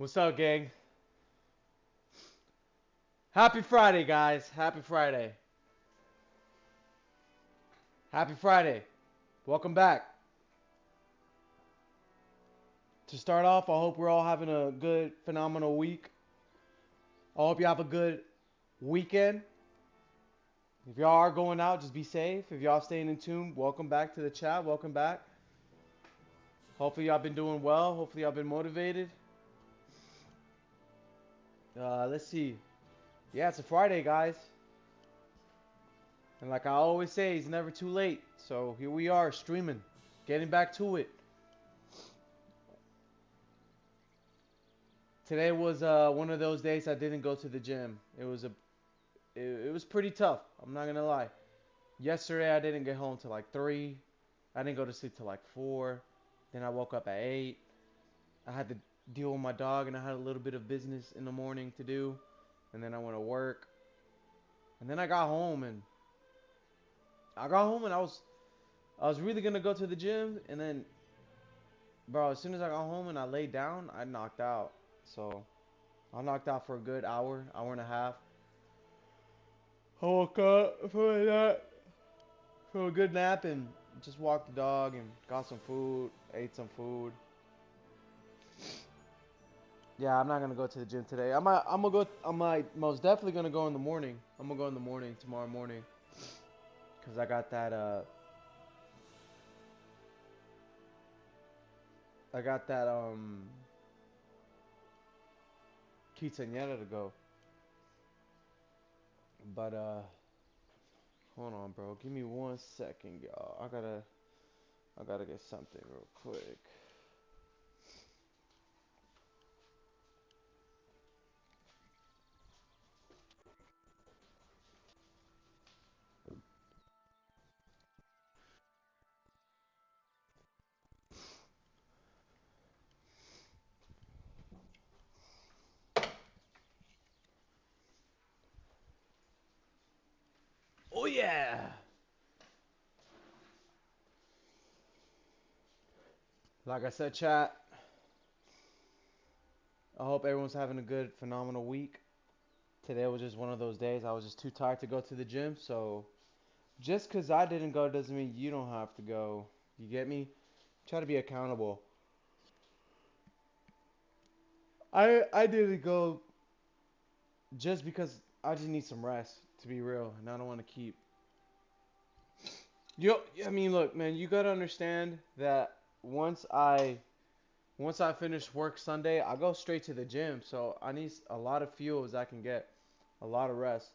What's up, gang? Happy Friday, guys. Happy Friday. Happy Friday. Welcome back. To start off, I hope we're all having a good, phenomenal week. I hope you have a good weekend. If y'all are going out, just be safe. If y'all staying in tune, welcome back to the chat. Welcome back. Hopefully y'all been doing well. Hopefully y'all been motivated. Let's see. Yeah, it's a Friday, guys. And like I always say, it's never too late. So here we are streaming, getting back to it. Today was one of those days I didn't go to the gym. It was pretty tough. I'm not gonna lie. Yesterday I didn't get home till like 3. I didn't go to sleep till like 4. Then I woke up at 8. I had to deal with my dog and I had a little bit of business in the morning to do. And then I went to work. And then I got home and I was really gonna go to the gym and then bro, as soon as I got home and I laid down, I knocked out. So I knocked out for a good hour, hour and a half. I woke up for a good nap and just walked the dog and got some food, ate some food. Yeah, I'm not gonna go to the gym today. I might most definitely gonna go in the morning. I'm gonna go in the morning tomorrow morning, cause I got that quinceañera to go. But hold on, bro. Give me 1 second, y'all. I gotta get something real quick. Oh yeah. Like I said, chat. I hope everyone's having a good, phenomenal week. Today was just one of those days. I was just too tired to go to the gym, so just because I didn't go doesn't mean you don't have to go. You get me? Try to be accountable. I didn't go just because I just need some rest, to be real, and I don't want to keep. I mean, look, man, you gotta understand that once I once I finish work Sunday, I go straight to the gym. So I need a lot of fuel as I can get, a lot of rest.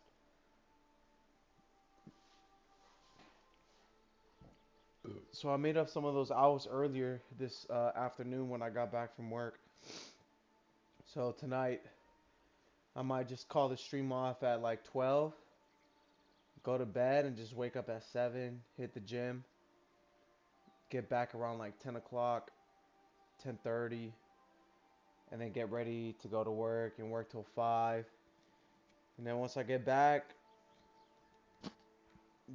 So I made up some of those hours earlier this afternoon when I got back from work. So tonight I might just call the stream off at like 12, go to bed, and just wake up at 7, hit the gym, get back around like 10 o'clock, 10:30, and then get ready to go to work and work till 5. And then once I get back,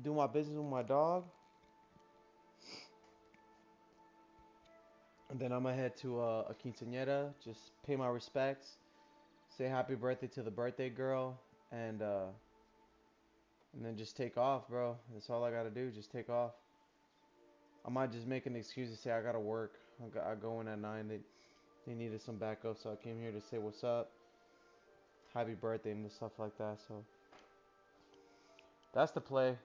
do my business with my dog, and then I'm gonna head to a quinceañera, just pay my respects, say happy birthday to the birthday girl, and uh, and then just take off, bro. That's all I gotta do, just take off. I might just make an excuse to say I gotta work. I go in at 9. They needed some backup, so I came here to say what's up, happy birthday, and stuff like that. So that's the play.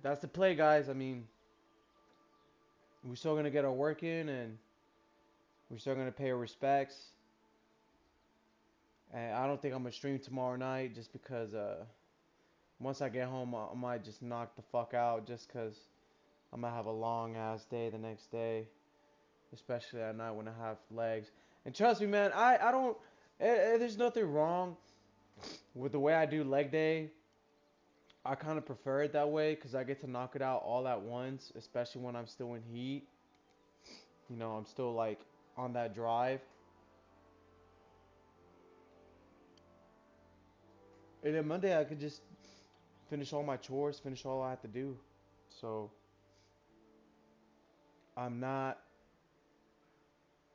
That's the play, guys. I mean, we're still gonna get our work in, and we're still gonna pay our respects. And I don't think I'm gonna stream tomorrow night just because once I get home, I might just knock the fuck out just because I'm gonna have a long ass day the next day, especially at night when I have legs. And trust me, man, I don't. There's nothing wrong with the way I do leg day. I kind of prefer it that way because I get to knock it out all at once, especially when I'm still in heat. I'm still like on that drive. And then Monday I could just finish all my chores, finish all I have to do. So I'm not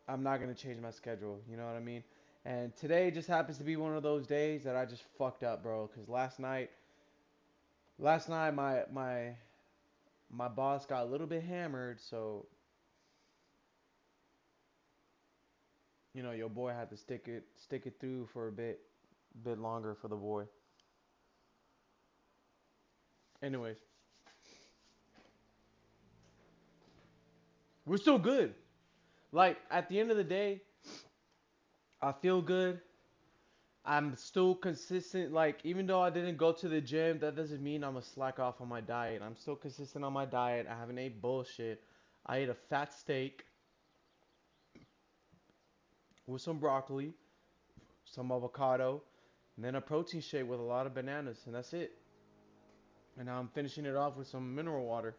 I'm not gonna change my schedule. You know what I mean? And today just happens to be one of those days that I just fucked up, bro. Cause last night my boss got a little bit hammered, so you know your boy had to stick it through for a bit longer for the boy. Anyways, we're still good. Like at the end of the day, I feel good. I'm still consistent. Like, even though I didn't go to the gym, that doesn't mean I'm gonna slack off on my diet. I'm still consistent on my diet. I haven't ate bullshit. I ate a fat steak with some broccoli, some avocado, and then a protein shake with a lot of bananas, and that's it. And now I'm finishing it off with some mineral water.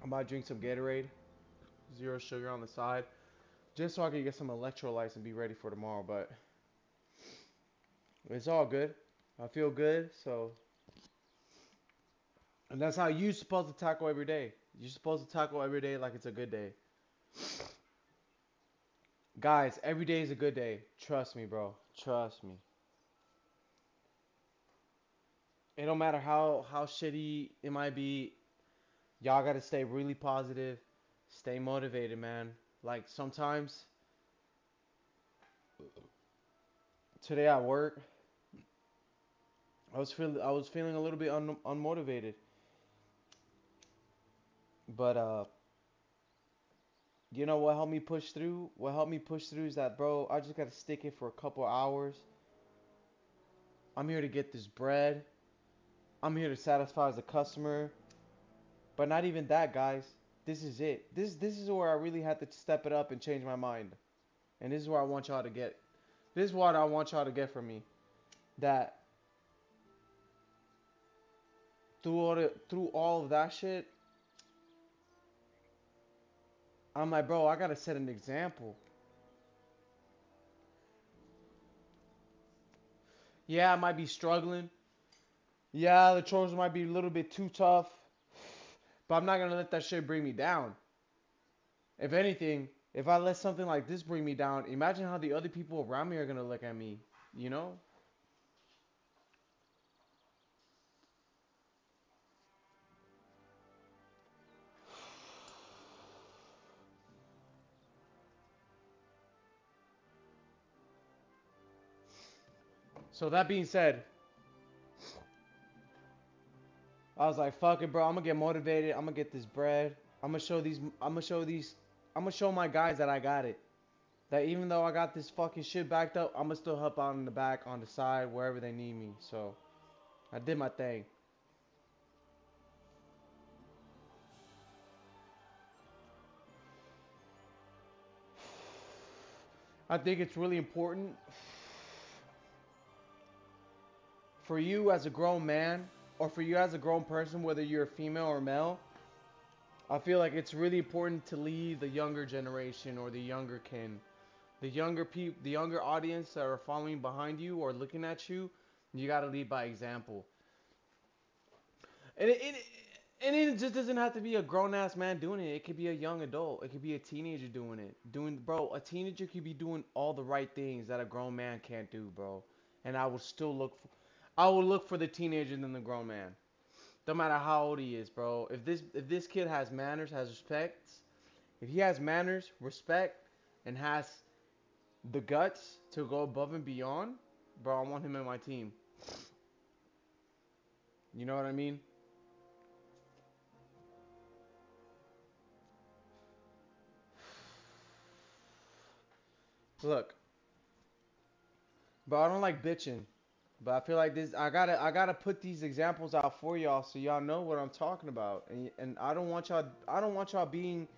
I might drink some Gatorade, zero sugar on the side, just so I can get some electrolytes and be ready for tomorrow. But it's all good. I feel good, so. And that's how you're supposed to tackle every day. You're supposed to tackle every day like it's a good day. Guys, every day is a good day. Trust me, bro. Trust me. It don't matter how shitty it might be. Y'all gotta stay really positive. Stay motivated, man. Like sometimes today at work, I was feeling a little bit unmotivated. But you know what helped me push through? What helped me push through is that, bro, I just gotta stick it for a couple hours. I'm here to get this bread. I'm here to satisfy the customer. But not even that, guys. This is it. This is where I really had to step it up and change my mind. And this is where I want y'all to get. This is what I want y'all to get from me. That through all of that shit, I'm like, bro, I gotta set an example. Yeah, I might be struggling. Yeah, the chores might be a little bit too tough. But I'm not gonna let that shit bring me down. If anything, if I let something like this bring me down, imagine how the other people around me are gonna look at me. You know? So that being said, I was like, fuck it, bro. I'm gonna get motivated. I'm gonna get this bread. I'm gonna show these. I'm gonna show these. I'm gonna show my guys that I got it. That even though I got this fucking shit backed up, I'm gonna still help out in the back, on the side, wherever they need me. So I did my thing. I think it's really important for you as a grown man, or for you as a grown person, whether you're female or male. I feel like it's really important to lead the younger generation or the younger kin, the younger audience that are following behind you or looking at you. You gotta lead by example. And it just doesn't have to be a grown ass man doing it. It could be a young adult. It could be a teenager doing it. Bro, a teenager could be doing all the right things that a grown man can't do, bro. And I will look for the teenager than the grown man. No matter how old he is, bro. If this kid has manners, has respect, if he has manners, respect, and has the guts to go above and beyond, bro, I want him in my team. You know what I mean? Look, bro, I don't like bitching. But I feel like this. I gotta put these examples out for y'all so y'all know what I'm talking about. And I don't want y'all. I don't want y'all being.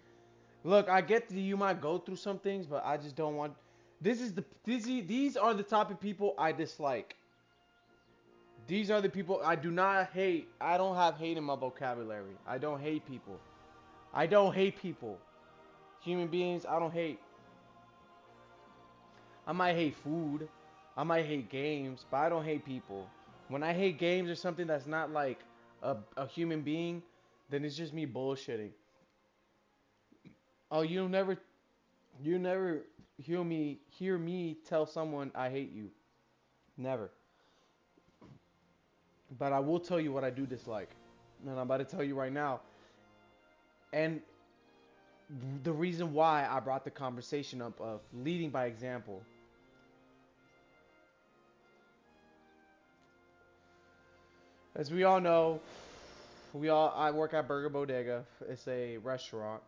Look, I get that you might go through some things, but I just don't want. These are the type of people I dislike. These are the people I do not hate. I don't have hate in my vocabulary. I don't hate people. I don't hate people. Human beings, I don't hate. I might hate food. I might hate games, but I don't hate people. When I hate games or something that's not like a human being, then it's just me bullshitting. Oh, you never hear me tell someone I hate you. Never. But I will tell you what I do dislike. And I'm about to tell you right now. And the reason why I brought the conversation up of leading by example. As we all know, I work at Burger Bodega. It's a restaurant.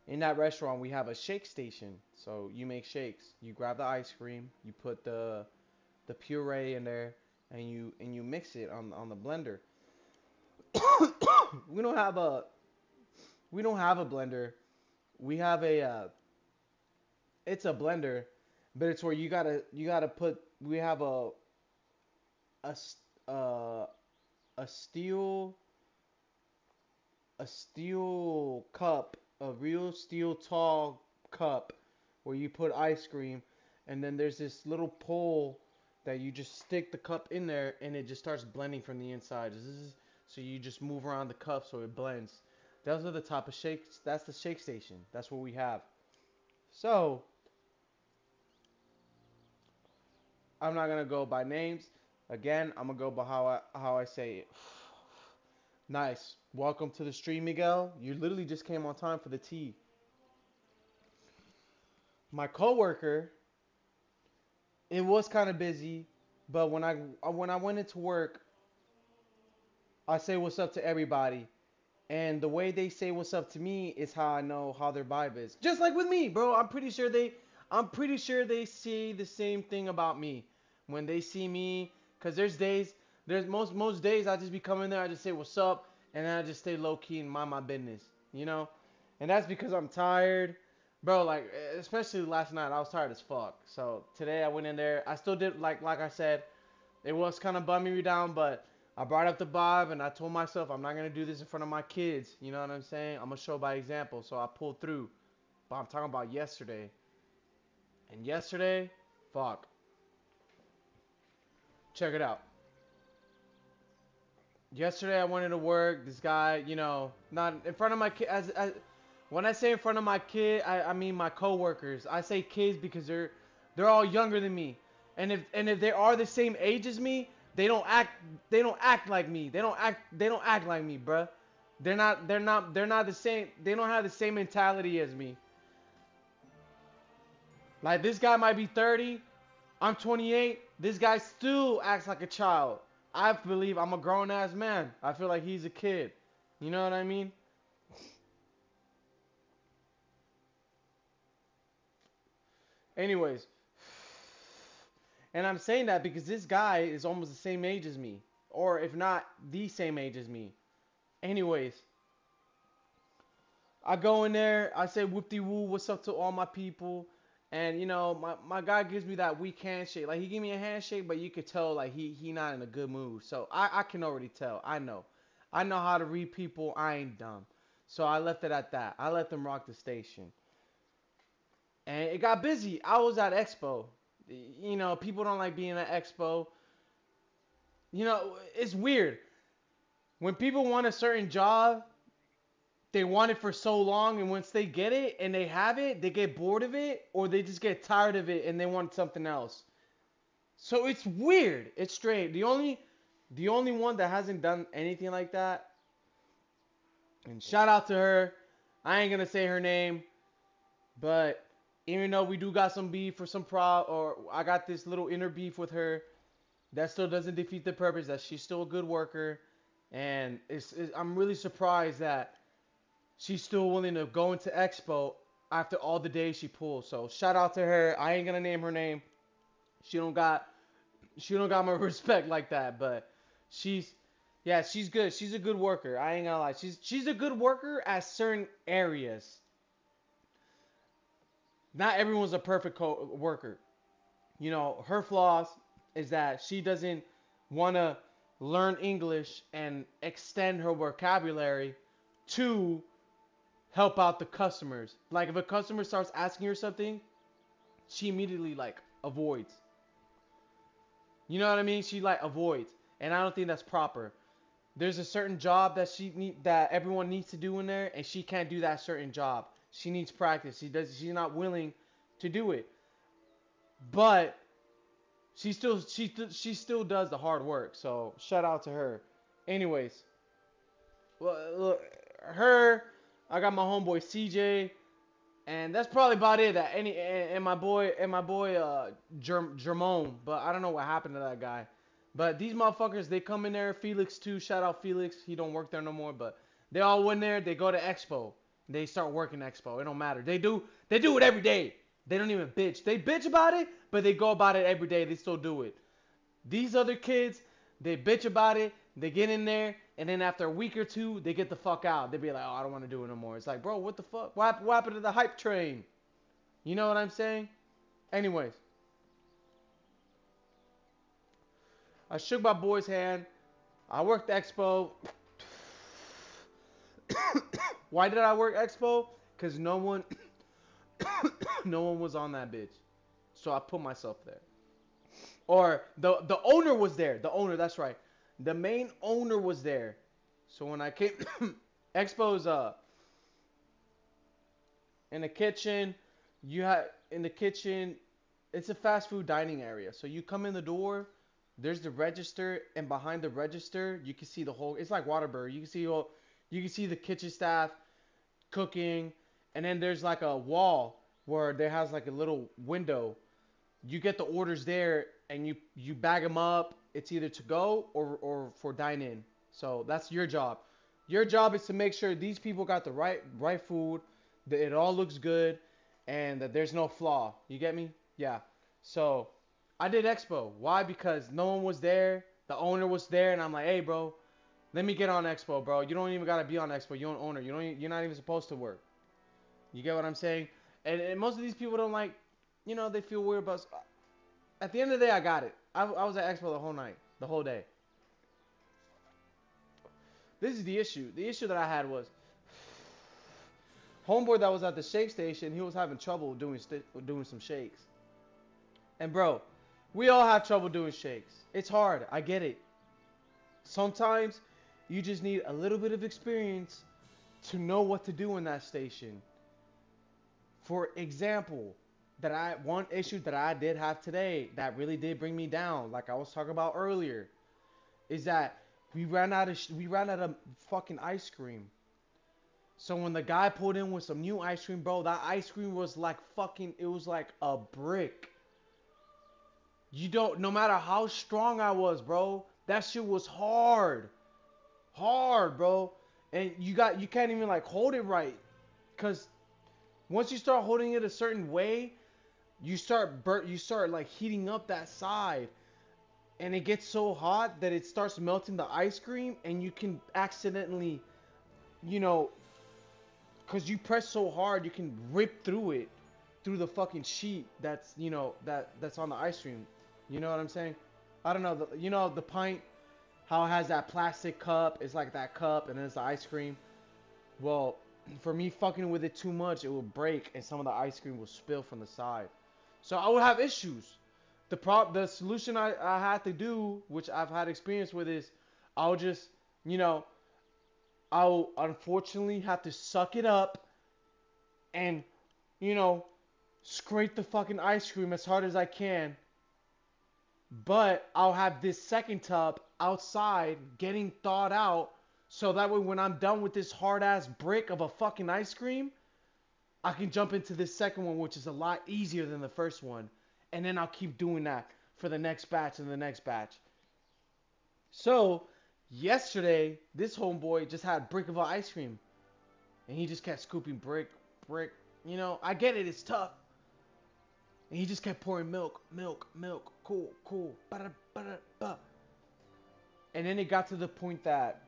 In that restaurant, we have a shake station. So you make shakes. You grab the ice cream, you put the puree in there, and you mix it on the blender. we don't have a we don't have a blender. We have a it's a blender, but it's where you gotta put. We have a uh, a steel a steel cup, a real steel tall cup, where you put ice cream, and then there's this little pole that you just stick the cup in there, and it just starts blending from the inside. So you just move around the cup so it blends. Those are the type of shakes. That's the shake station. That's what we have. So I'm not gonna go by names. Again, I'm gonna go by how I say it. Nice. Welcome to the stream, Miguel. You literally just came on time for the tea. My coworker, it was kind of busy, but when I went into work, I say what's up to everybody, and the way they say what's up to me is how I know how their vibe is. Just like with me, bro. I'm pretty sure they see the same thing about me when they see me. Cause there's most days I just be coming there, I just say what's up, and then I just stay low key and mind my business, you know. And that's because I'm tired, bro. Like especially last night, I was tired as fuck. So today I went in there. I still did like I said, it was kind of bumming me down, but I brought up the vibe and I told myself I'm not gonna do this in front of my kids. You know what I'm saying? I'm gonna show by example. So I pulled through. But I'm talking about yesterday. And yesterday, fuck. Check it out. Yesterday I went into work. This guy, not in front of my kid. As when I say in front of my kid, I mean my coworkers. I say kids because they're all younger than me. And if they are the same age as me, they don't act like me. They don't act like me, bruh. They're not the same. They don't have the same mentality as me. Like this guy might be 30, I'm 28. This guy still acts like a child. I believe I'm a grown ass man. I feel like he's a kid. You know what I mean? Anyways, and I'm saying that because this guy is almost the same age as me, or if not the same age as me. Anyways, I go in there, I say whoop de woo, what's up to all my people, and my guy gives me that weak handshake. Like he gave me a handshake, but you could tell like he not in a good mood. So I can already tell. I know how to read people. I ain't dumb. So I left it at that. I let them rock the station, and it got busy. I was at Expo. People don't like being at Expo. It's weird when people want a certain job, they want it for so long, and once they get it and they have it, they get bored of it, or they just get tired of it and they want something else. So it's weird. It's strange. The only one that hasn't done anything like that, and shout out to her. I ain't gonna say her name, but even though we do got some beef or or I got this little inner beef with her, that still doesn't defeat the purpose that she's still a good worker, and I'm really surprised that she's still willing to go into Expo after all the days she pulled. So shout out to her. I ain't gonna name her name. She don't got my respect like that, but she's yeah, she's good. She's a good worker. I ain't gonna lie. She's a good worker at certain areas. Not everyone's a perfect worker. Her flaws is that she doesn't want to learn English and extend her vocabulary to help out the customers. Like if a customer starts asking her something, she immediately like avoids. You know what I mean? She like avoids, and I don't think that's proper. There's a certain job that everyone needs to do in there, and she can't do that certain job. She needs practice. She's not willing to do it. But she still does the hard work. So shout out to her. Anyways, well, look, her, I got my homeboy CJ, and that's probably about it. That any and my boy Jermone, but I don't know what happened to that guy. But these motherfuckers, they come in there. Felix too. Shout out Felix. He don't work there no more. But they all went there. They go to Expo. They start working Expo. It don't matter. They do it every day. They don't even bitch. They bitch about it, but they go about it every day. They still do it. These other kids, they bitch about it. They get in there, and then after a week or two, they get the fuck out. They be like, oh, I don't want to do it no more. It's like, bro, what the fuck? What happened to the hype train? You know what I'm saying? Anyways, I shook my boy's hand. I worked Expo. Why did I work Expo? Because no one was on that bitch. So I put myself there. Or the owner was there. The owner, that's right. The main owner was there. So when I came, Expo's in the kitchen. In the kitchen, it's a fast food dining area. So you come in the door, there's the register, and behind the register, you can see the whole. It's like Whataburger. You can see the kitchen staff cooking, and then there's like a wall where there has like a little window. You get the orders there, and you bag them up. It's either to go or for dine in. So that's your job. Your job is to make sure these people got the right food, that it all looks good, and that there's no flaw. You get me? Yeah. So I did Expo. Why? Because no one was there. The owner was there, and I'm like, hey, bro, let me get on Expo, bro. You don't even gotta be on Expo. You're an owner. You're not even supposed to work. You get what I'm saying? And most of these people don't like, they feel weird about. At the end of the day, I got it. I was at Expo the whole night, the whole day. This is the issue. The issue that I had was homeboy that was at the shake station. He was having trouble doing some shakes. And bro, we all have trouble doing shakes. It's hard. I get it. Sometimes you just need a little bit of experience to know what to do in that station. For example, one issue that I did have today that really did bring me down, like I was talking about earlier, is that we ran out of fucking ice cream. So when the guy pulled in with some new ice cream, bro, that ice cream was like it was like a brick. No matter how strong I was, bro, that shit was hard. Hard, bro. And you can't even like hold it right. Cause once you start holding it a certain way, you start like heating up that side. And it gets so hot that it starts melting the ice cream, and you can accidentally, cause you press so hard, you can rip through it, through the fucking sheet that's that's on the ice cream. You know what I'm saying? I don't know. The pint, how it has that plastic cup. It's like that cup, and then it's the ice cream. Well, for me fucking with it too much, it will break, and some of the ice cream will spill from the side. So I would have issues. The solution I had to do, which I've had experience with, is I'll just, I'll unfortunately have to suck it up and, scrape the fucking ice cream as hard as I can. But I'll have this second tub outside getting thawed out, so that way when I'm done with this hard ass brick of a fucking ice cream, I can jump into this second one, which is a lot easier than the first one. And then I'll keep doing that for the next batch and the next batch. So, yesterday, this homeboy just had brick of ice cream. And he just kept scooping brick. I get it, it's tough. And he just kept pouring milk. Cool. Ba-da-ba-da-ba. And then it got to the point that...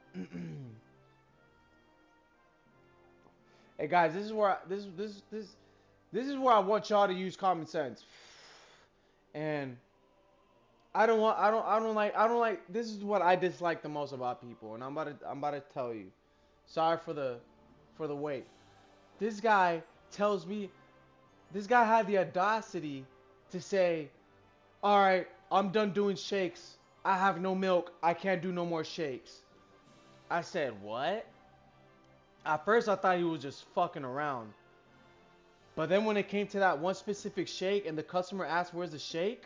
Hey guys, this is where I want y'all to use common sense. And I don't like this is what I dislike the most about people, and I'm about to tell you. Sorry for the wait. This guy had the audacity to say, "All right, I'm done doing shakes. I have no milk. I can't do no more shakes." I said, what? At first, I thought he was just fucking around. But then when it came to that one specific shake and the customer asked, where's the shake?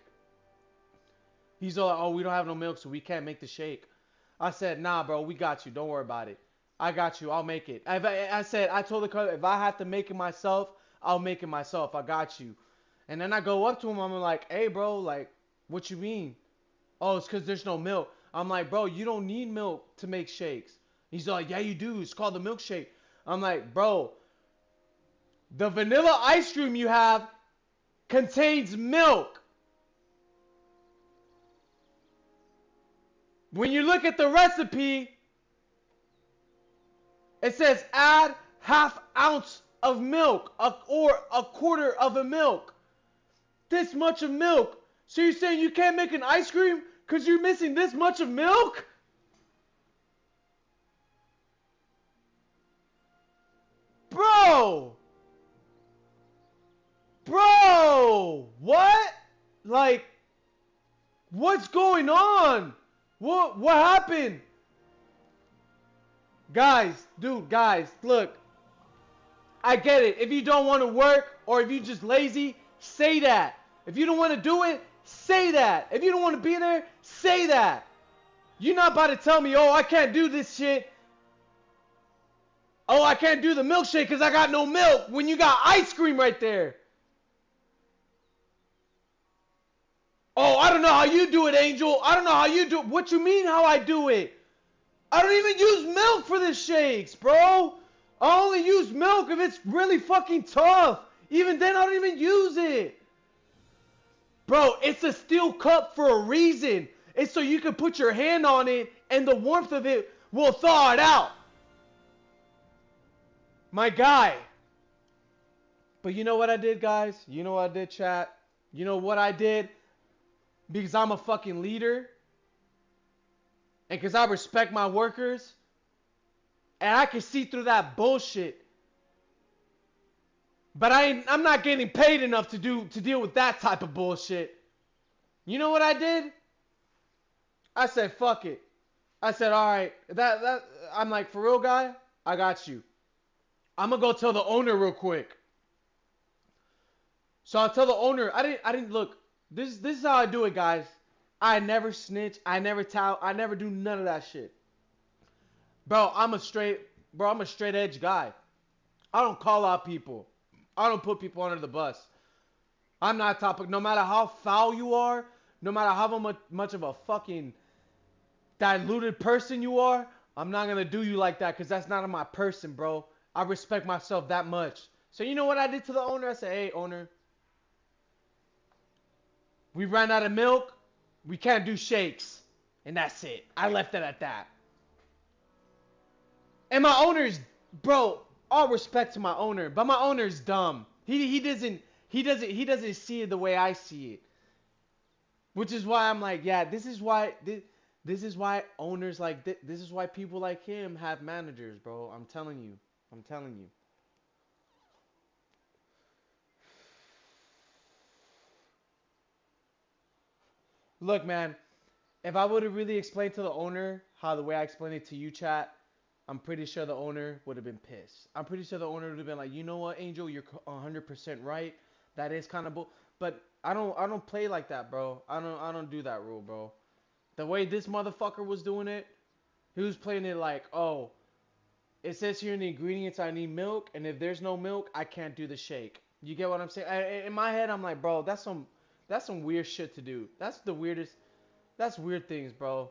He's all like, oh, we don't have no milk, so we can't make the shake. I said, nah, bro, we got you. Don't worry about it. I got you. I'll make it. I told the customer, if I have to make it myself, I'll make it myself. I got you. And then I go up to him. I'm like, hey, bro, like, what you mean? Oh, it's because there's no milk. I'm like, bro, you don't need milk to make shakes. He's like, yeah, you do. It's called the milkshake. I'm like, bro, the vanilla ice cream you have contains milk. When you look at the recipe, it says add ½ ounce of milk or a quarter of a milk. This much of milk. So you're saying you can't make an ice cream because you're missing this much of milk? Bro! Bro! What? Like, what's going on? What happened? Guys, look. I get it. If you don't want to work or if you're just lazy, say that. If you don't want to do it, say that. If you don't want to be there, say that. You're not about to tell me, oh, I can't do this shit. Oh, I can't do the milkshake because I got no milk when you got ice cream right there. Oh, I don't know how you do it, Angel. I don't know how you do it. What you mean how I do it? I don't even use milk for the shakes, bro. I only use milk if it's really fucking tough. Even then, I don't even use it. Bro, it's a steel cup for a reason. It's so you can put your hand on it and the warmth of it will thaw it out. My guy. But you know what I did, guys? You know what I did, chat? You know what I did? Because I'm a fucking leader. And because I respect my workers. And I can see through that bullshit. But I'm not getting paid enough to deal with that type of bullshit. You know what I did? I said, fuck it. I said, alright. I'm like, for real, guy? I got you. I'm gonna go tell the owner real quick. So I'll tell the owner. I didn't look. This is how I do it, guys. I never snitch. I never tell. I never do none of that shit. Bro, I'm a straight edge guy. I don't call out people. I don't put people under the bus. I'm not topic. No matter how foul you are, no matter how much of a fucking diluted person you are, I'm not gonna do you like that because that's not my person, bro. I respect myself that much. So you know what I did to the owner? I said, hey, owner. We ran out of milk. We can't do shakes. And that's it. I left it at that. And my owner's, bro, all respect to my owner, but my owner's dumb. He doesn't see it the way I see it. Which is why I'm like, yeah, this is why owners like this is why people like him have managers, bro. I'm telling you. Look, man, if I would have really explained to the owner how the way I explained it to you, chat, I'm pretty sure the owner would have been pissed. I'm pretty sure the owner would have been like, you know what, Angel, you're 100% right. That is kind of but I don't play like that, bro. I don't do that rule, bro. The way this motherfucker was doing it, he was playing it like, oh, it says here in the ingredients I need milk, and if there's no milk, I can't do the shake. You get what I'm saying? In my head, I'm like, bro, that's some weird shit to do. That's the weirdest. That's weird things, bro.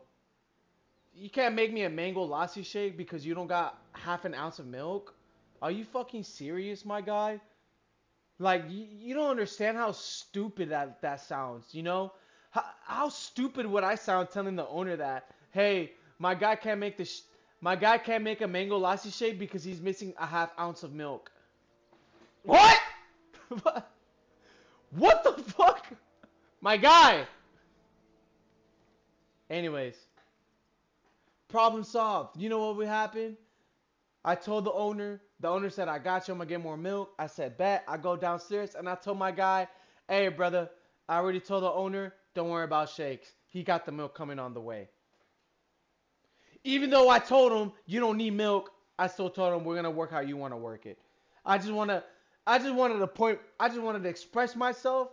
You can't make me a mango lassi shake because you don't got ½ ounce of milk? Are you fucking serious, my guy? Like, you don't understand how stupid that sounds, you know? How stupid would I sound telling the owner that, hey, my guy can't make a mango lassi shake because he's missing ½ ounce of milk. What? What the fuck? My guy. Anyways. Problem solved. You know what would happen? I told the owner. The owner said, I got you. I'm going to get more milk. I said, bet. I go downstairs and I told my guy, hey, brother, I already told the owner, don't worry about shakes. He got the milk coming on the way. Even though I told him you don't need milk, I still told him we're gonna work how you want to work it. I just wanna, I just wanted to point, I just wanted to express myself.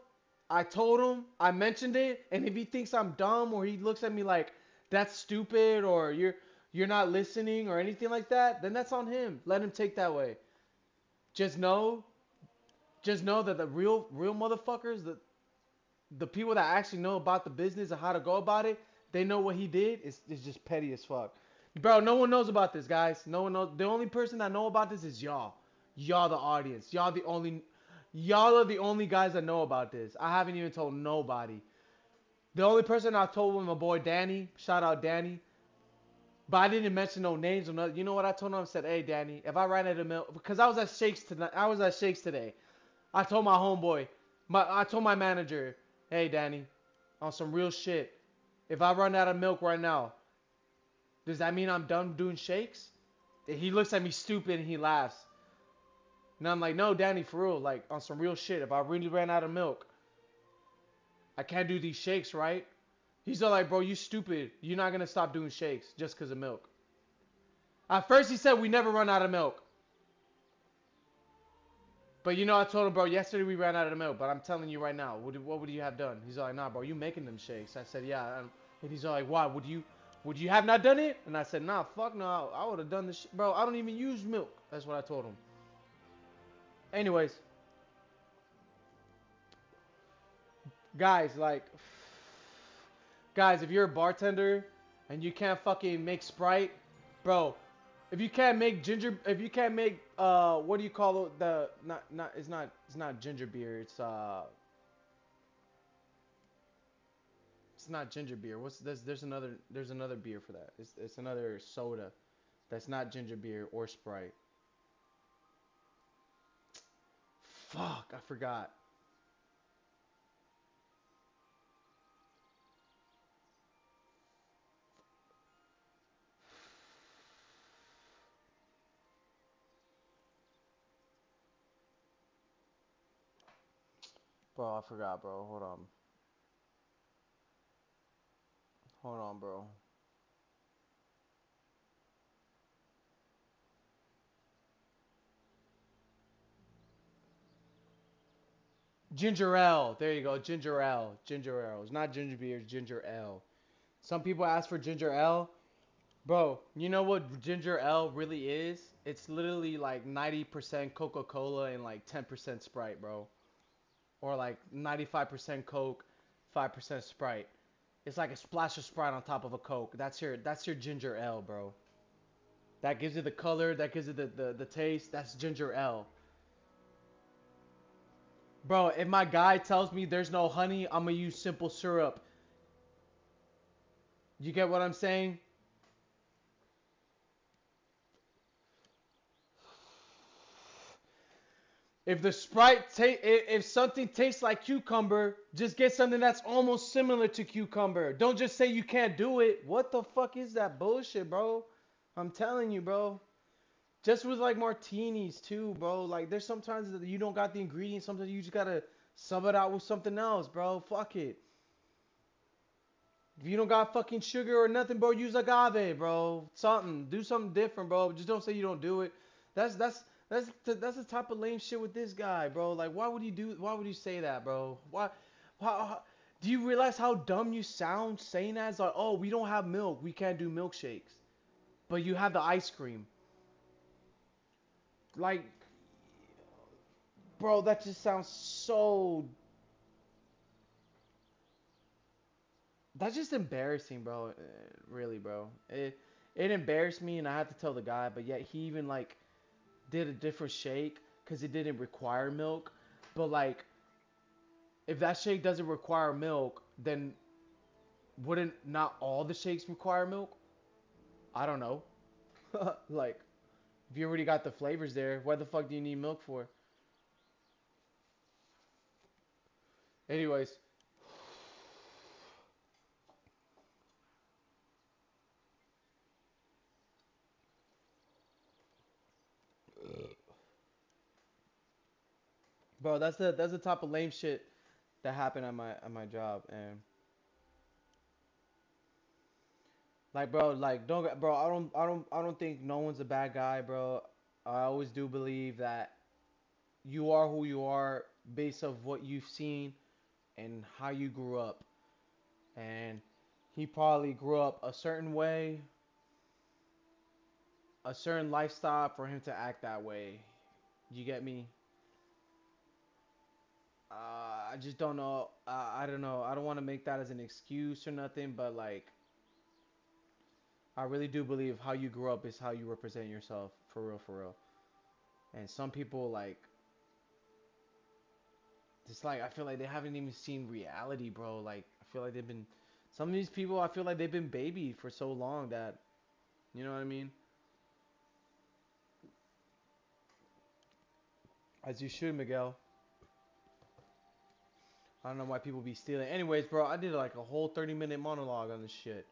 I told him, I mentioned it, and if he thinks I'm dumb or he looks at me like that's stupid or you're not listening or anything like that, then that's on him. Let him take that way. Just know, just know that the real motherfuckers, the people that actually know about the business and how to go about it, they know what he did is just petty as fuck. Bro, no one knows about this, guys. No one knows. The only person that know about this is y'all. Y'all the audience. Y'all are the only guys that know about this. I haven't even told nobody. The only person I told was my boy Danny. Shout out Danny. But I didn't mention no names or nothing. You know what I told him? I said, "Hey Danny, if I ran out of milk, because I was at Shakes tonight. I was at Shakes today. I told my homeboy, I told my manager, hey Danny, on some real shit. If I run out of milk right now, does that mean I'm done doing shakes?" And he looks at me stupid and he laughs. And I'm like, no, Danny, for real, like on some real shit. If I really ran out of milk, I can't do these shakes, right? He's all like, bro, you stupid. You're not gonna stop doing shakes just because of milk. At first he said we never run out of milk. But you know, I told him, bro, yesterday we ran out of milk. But I'm telling you right now, what would you have done? He's like, nah, bro, you making them shakes. I said, yeah. And he's like, why? Would you have not done it? And I said, nah, fuck no. I would have done this shit. Bro, I don't even use milk. That's what I told him. Anyways, guys, like, guys, if you're a bartender and you can't fucking make Sprite, bro, if you can't make if you can't make, what do you call it? It's not ginger beer. It's not ginger beer. What's this? There's another beer for that. It's another soda that's not ginger beer or Sprite. Fuck, I forgot. Bro, I forgot, bro. Hold on. Hold on, bro. Ginger ale. There you go. Ginger ale. Ginger ale. It's not ginger beer. It's ginger ale. Some people ask for ginger ale. Bro, you know what ginger ale really is? It's literally like 90% Coca-Cola and like 10% Sprite, bro. Or like 95% Coke, 5% Sprite. It's like a splash of Sprite on top of a Coke. That's your ginger ale, bro. That gives it the color, that gives it the taste. That's ginger ale. Bro, if my guy tells me there's no honey, I'm gonna use simple syrup. You get what I'm saying? If the if something tastes like cucumber, just get something that's almost similar to cucumber. Don't just say you can't do it. What the fuck is that bullshit, bro? I'm telling you, bro. Just with like martinis too, bro. Like there's sometimes that you don't got the ingredients. Sometimes you just gotta sub it out with something else, bro. Fuck it. If you don't got fucking sugar or nothing, bro, use agave, bro. Something. Do something different, bro. Just don't say you don't do it. That's that's that's the type of lame shit with this guy, bro. Like, why would you say that, bro? Do you realize how dumb you sound saying that? It's like, oh, we don't have milk. We can't do milkshakes. But you have the ice cream. Like, bro, that just sounds so. That's just embarrassing, bro. Really, bro. It embarrassed me, and I had to tell the guy. But yet he even like did a different shake because it didn't require milk. But like, if that shake doesn't require milk, then wouldn't not all the shakes require milk? I don't know. Like, if you already got the flavors there, what the fuck do you need milk for? Anyways, bro, that's the type of lame shit that happened at my job, and Like, bro, like, bro. I don't think no one's a bad guy, bro. I always do believe that you are who you are based of what you've seen and how you grew up. And he probably grew up a certain way, a certain lifestyle for him to act that way. You get me? I just don't know. I don't know. I don't want to make that as an excuse or nothing, but like, I really do believe how you grew up is how you represent yourself, for real, for real. And some people like, just like I feel like they haven't even seen reality, bro. Like I feel like they've been, some of these people, I feel like they've been babied for so long that, you know what I mean? As you should, Miguel. I don't know why people be stealing. Anyways, bro, I did like a whole 30-minute monologue on this shit.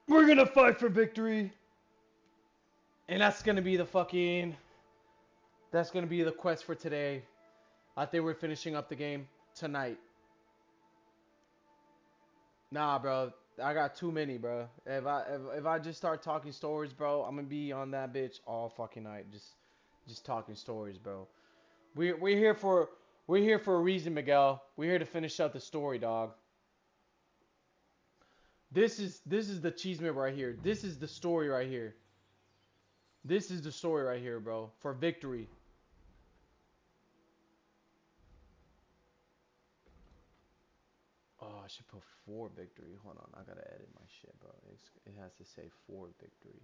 We're gonna fight for victory. And that's gonna be the fucking, that's gonna be the quest for today. I think we're finishing up the game tonight. Nah, bro. I got too many, bro. If I just start talking stories, bro, I'm gonna be on that bitch all fucking night. Just talking stories, bro. We're here for, we're here for a reason, Miguel. We're here to finish up the story, dog. This is the achievement right here. This is the story right here. This is the story right here, bro. For victory. Oh, I should put for victory. Hold on, I gotta edit my shit, bro. It has to say for victory.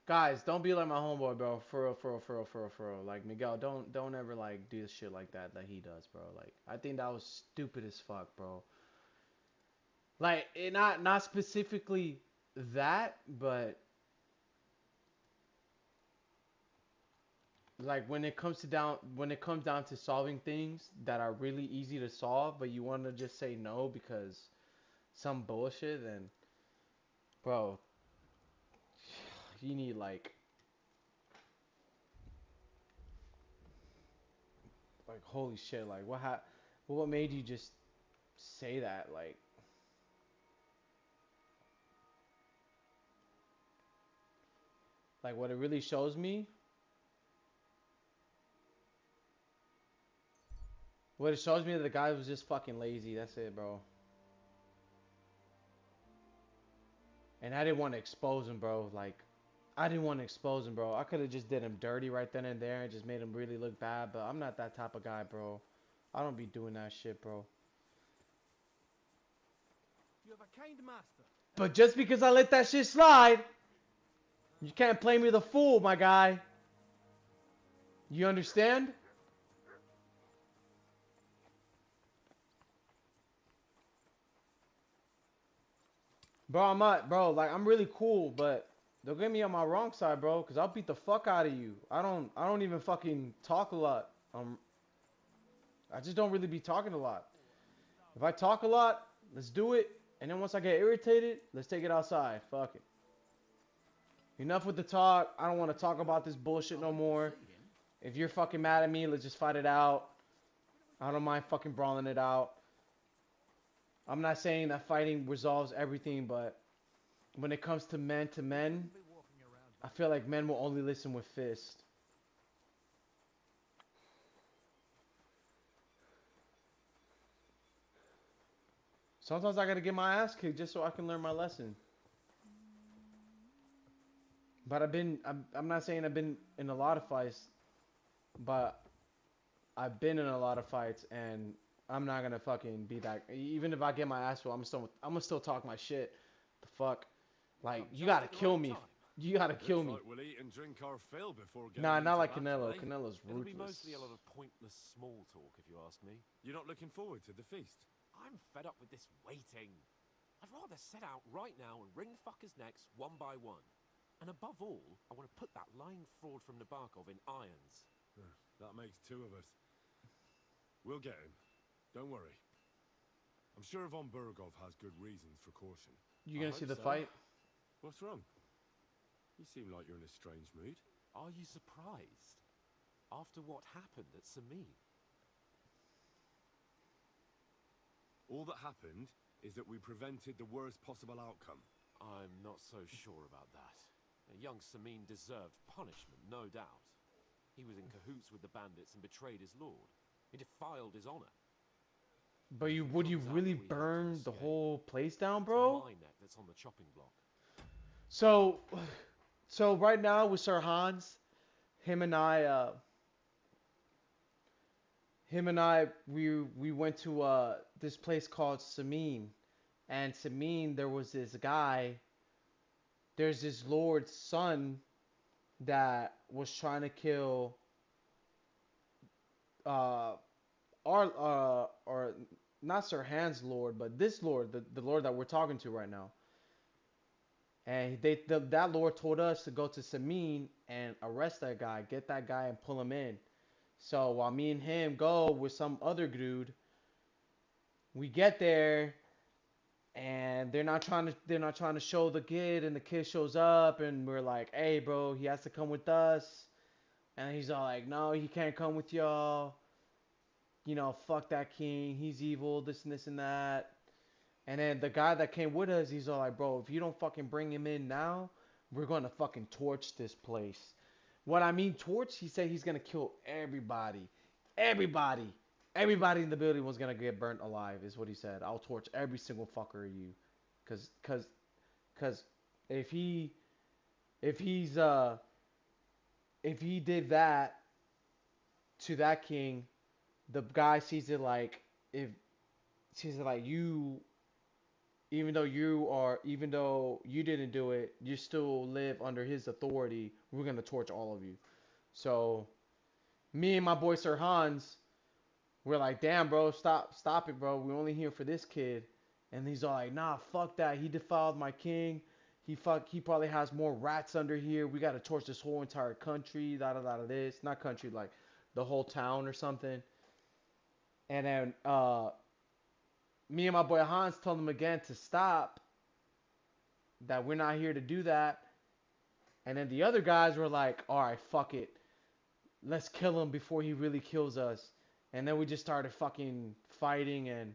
Guys, don't be like my homeboy, bro. For real, for real, for real, for real, for real. Like Miguel, don't ever like do the shit like that he does, bro. Like I think that was stupid as fuck, bro. Like not specifically that, but like when it comes down to solving things that are really easy to solve, but you want to just say no because some bullshit, then bro, you need like holy shit, like what made you just say that? Like what it really shows me, what it shows me that the guy was just fucking lazy. That's it, bro. And I didn't want to expose him, bro. Like I didn't want to expose him, bro. I could have just did him dirty right then and there and just made him really look bad, but I'm not that type of guy, bro. I don't be doing that shit, bro. You have a kind master. But just because I let that shit slide, you can't play me the fool, my guy. You understand? Bro, I'm really cool, but don't get me on my wrong side, bro, cause I'll beat the fuck out of you. I don't even fucking talk a lot. I just don't really be talking a lot. If I talk a lot, let's do it, and then once I get irritated, let's take it outside. Fuck it. Enough with the talk. I don't want to talk about this bullshit no more. If you're fucking mad at me, let's just fight it out. I don't mind fucking brawling it out. I'm not saying that fighting resolves everything, but when it comes to men, I feel like men will only listen with fists. Sometimes I gotta get my ass kicked just so I can learn my lesson. But I'm not saying I've been in a lot of fights, but I've been in a lot of fights, and I'm not gonna fucking be that. Even if I get my ass whooped, I'm gonna still talk my shit. The fuck, like you gotta kill me. You gotta kill me. Looks like we'll eat and drink our fill before getting Nah, not into like battle, Canelo. eh? Canelo's It'll be ruthless. mostly a lot of pointless small talk, if you ask me. You're not looking forward to the feast? I'm fed up with this waiting. I'd rather set out right now and wring fuckers' necks one by one. And above all, I want to put that lying fraud from Nabokov in irons. That makes two of us. We'll get him. Don't worry. I'm sure Von Burgov has good reasons for caution. You gonna see the so. fight? What's wrong? You seem like you're in a strange mood. Are you surprised? After what happened at Samin? All that happened is that we prevented the worst possible outcome. I'm not so sure about that. Young Samin deserved punishment, no doubt. He was in cahoots with the bandits and betrayed his lord. He defiled his honor. But If you it would you comes out really that we helped him burn the escape, whole place down, it's bro? my neck that's on the chopping block. So, so right now with Sir Hans, him and I, we went to this place called Samin, and Samin there was this guy. There's this lord's son that was trying to kill uh or not Sir Hans Lord, but this Lord, the Lord that we're talking to right now. And that Lord told us to go to Samin and arrest that guy, get that guy and pull him in. So while me and him go with some other dude, we get there and they're not trying to show the kid, and the kid shows up and we're like, hey bro, he has to come with us. And he's all like, no, he can't come with y'all. You know, fuck that king, he's evil, this and this and that. And then the guy that came with us, he's all like, bro, if you don't fucking bring him in now, we're gonna fucking torch this place. What I mean torch, he said he's gonna kill everybody. Everybody. Everybody in the building was gonna get burnt alive, is what he said. I'll torch every single fucker of you. Cause if he if he's if he did that to that king, the guy sees it like, if sees it like, you, even though you didn't do it, you still live under his authority. We're gonna torch all of you. So me and my boy Sir Hans, we're like, damn bro, stop it, bro. We're only here for this kid. And he's all like, nah, fuck that. He defiled my king. He probably has more rats under here. We gotta torch this whole entire country. Da da da da this. Not country, like the whole town or something. And then me and my boy Hans told him again to stop. That we're not here to do that. And then the other guys were like, all right, fuck it. Let's kill him before he really kills us. And then we just started fucking fighting. And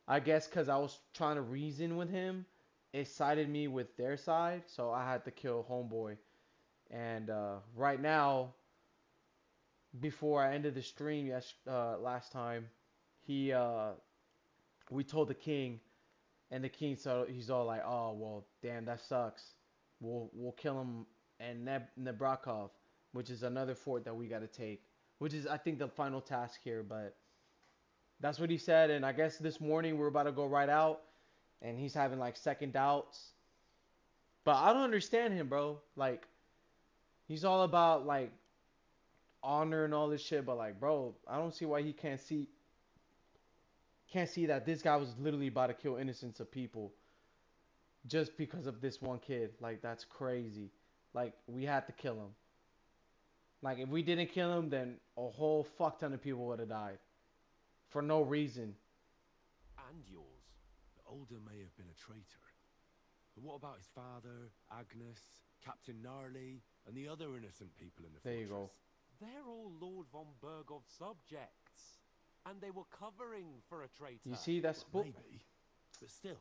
I guess because I was trying to reason with him, it sided me with their side. So I had to kill Homeboy. And right now, before I ended the stream last time, he we told the king, and the king, so he's all like, oh well, damn, that sucks. We'll kill him and Nebrakov, which is another fort that we got to take, which is I think the final task here. But that's what he said, and I guess this morning we're about to go right out, and he's having like second doubts. But I don't understand him, bro. Like he's all about like honor and all this shit, but like, bro, I don't see why he can't see that this guy was literally about to kill innocents of people just because of this one kid. Like that's crazy. Like we had to kill him. Like if we didn't kill him, then a whole fuck ton of people would have died for no reason. And yours. The older may have been a traitor. But what about his father, Agnes, Captain Gnarly, and the other innocent people in the There fortress? you go. They're all Lord von Bergov's subjects. And they were covering for a traitor. You see, that's Well, maybe. But still.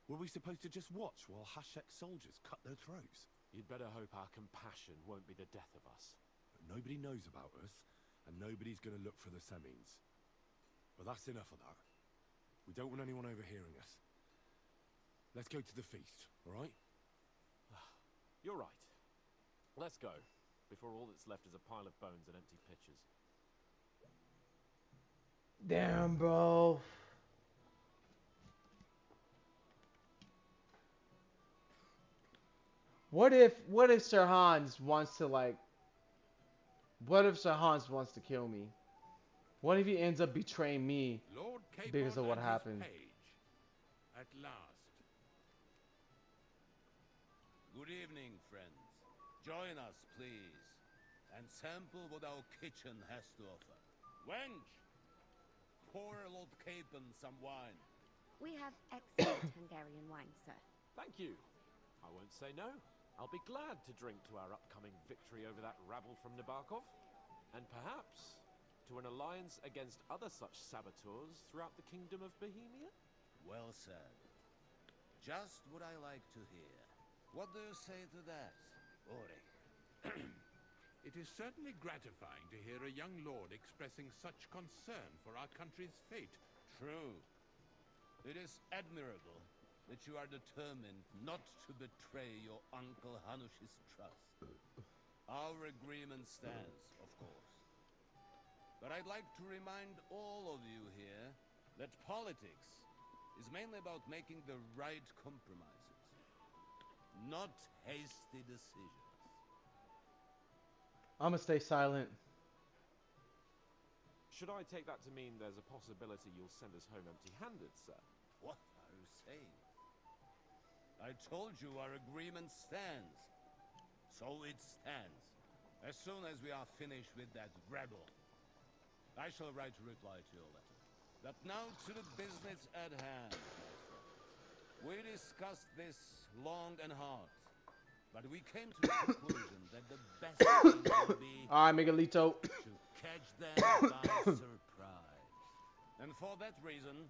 Were we supposed to just watch while Hashek's soldiers cut their throats? You'd better hope our compassion won't be the death of us. But nobody knows about us, and nobody's going to look for the Semines. But that's enough of that. We don't want anyone overhearing us. Let's go to the feast, all right? You're right. Let's go, before all that's left is a pile of bones and empty pitchers. Damn, bro. What if Sir Hans wants to like what if Sir Hans wants to kill me? What if he ends up betraying me Lord because of Capon what and his happened? page. At last. Good evening, friends. Join us, please, and sample what our kitchen has to offer. Wench, pour Lord Capon some wine. We have excellent Hungarian wine, sir. Thank you. I won't say no. I'll be glad to drink to our upcoming victory over that rabble from Nabokov, and perhaps to an alliance against other such saboteurs throughout the Kingdom of Bohemia? Well said. Just what I like to hear. What do you say to that, Ori? It is certainly gratifying to hear a young lord expressing such concern for our country's fate. True. It is admirable that you are determined not to betray your Uncle Hanush's trust. Our agreement stands, of course. But I'd like to remind all of you here that politics is mainly about making the right compromises, not hasty decisions. I'm gonna stay silent. Should I take that to mean there's a possibility you'll send us home empty-handed, sir? What are you saying? I told you our agreement stands. So it stands. As soon as we are finished with that rebel, I shall write a reply to your letter. But now to the business at hand, my friends. We discussed this long and hard, but we came to the conclusion that the best thing would be Alright, Miguelito. to catch them by surprise. And for that reason,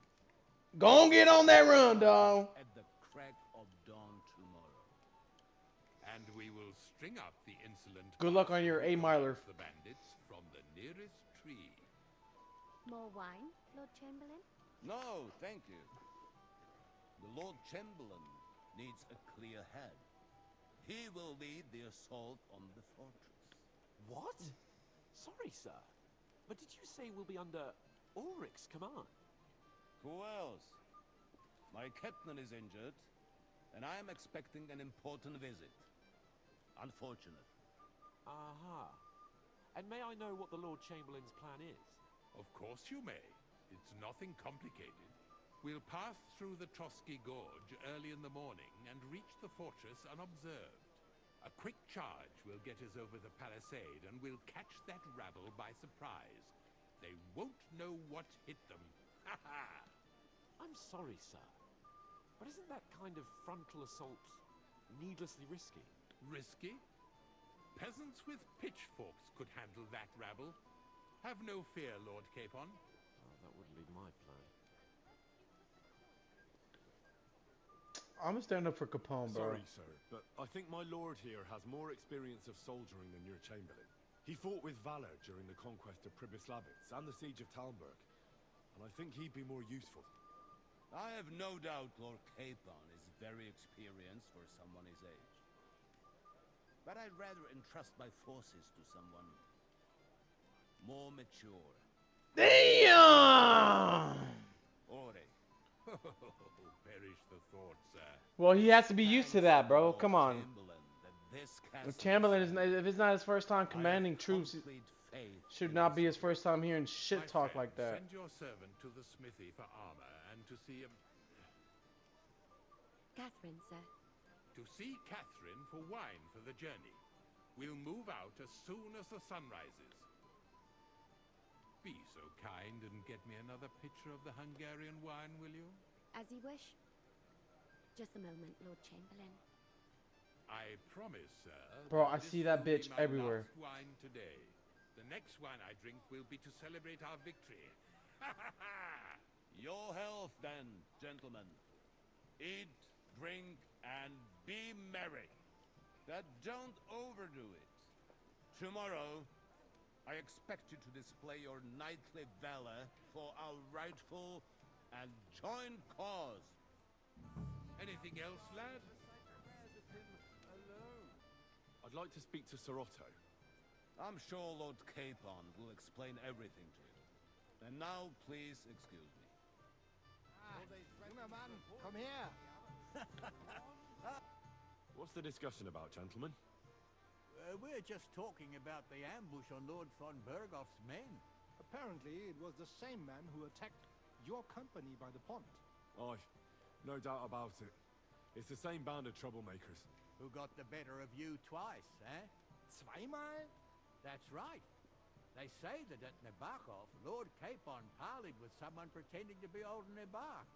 Go and get on that run, dog. at the crack of dawn tomorrow. And we will string up the insolent... Good luck on your bastard who A-miler. commands the bandits from the nearest tree. More wine, Lord Chamberlain? No, thank you. The Lord Chamberlain needs a clear head. He will lead the assault on the fortress. What? Sorry, sir. But did you say we'll be under Ulrich's command? Who else? My captain is injured, and I am expecting an important visit. Unfortunate. Aha. And may I know what the Lord Chamberlain's plan is? Of course you may. It's nothing complicated. We'll pass through the Trotsky Gorge early in the morning and reach the fortress unobserved. A quick charge will get us over the palisade and we'll catch that rabble by surprise. They won't know what hit them. Ha ha! I'm sorry, sir. But isn't that kind of frontal assault needlessly risky? Risky? Peasants with pitchforks could handle that rabble. Have no fear, Lord Capon. Oh, that wouldn't be my plan. I'm gonna stand up for Capone, bro. Sorry, sir, but I think my lord here has more experience of soldiering than your chamberlain. He fought with valor during the conquest of Pribyslavitz and the siege of Talmberg, and I think he'd be more useful. I have no doubt Lord Capon is very experienced for someone his age. But I'd rather entrust my forces to someone more mature. Damn! Ori. Perish the thought, sir. Well, he has to be used to that, bro. Come on. Chamberlain, Chamberlain is not, if it's not his first time commanding troops, it should not be his first time hearing shit My talk friend, like that. Send your servant to the smithy for armor and to see Catherine, sir. Catherine for wine for the journey. We'll move out as soon as the sun rises. Be so kind and get me another pitcher of the Hungarian wine, will you? As you wish. Just a moment, Lord Chamberlain. I promise, sir. Bro, I this see that will be bitch my everywhere. last wine today. The next wine I drink will be to celebrate our victory. Your health, then, gentlemen. Eat, drink, and be merry. But don't overdo it. Tomorrow, I expect you to display your knightly valor for our rightful and joint cause. Anything else, lad? I'd like to speak to Sir Otto. I'm sure Lord Capon will explain everything to you. And now, please excuse me. Come here. What's the discussion about, gentlemen? We're just talking about the ambush on Lord von Bergoff's men. Apparently, it was the same man who attacked your company by the pond. Aye, no doubt about it. It's the same band of troublemakers. Who got the better of you twice, eh? Zweimal? That's right. They say that at Nabokov, Lord Capon parleyed with someone pretending to be old Nabok.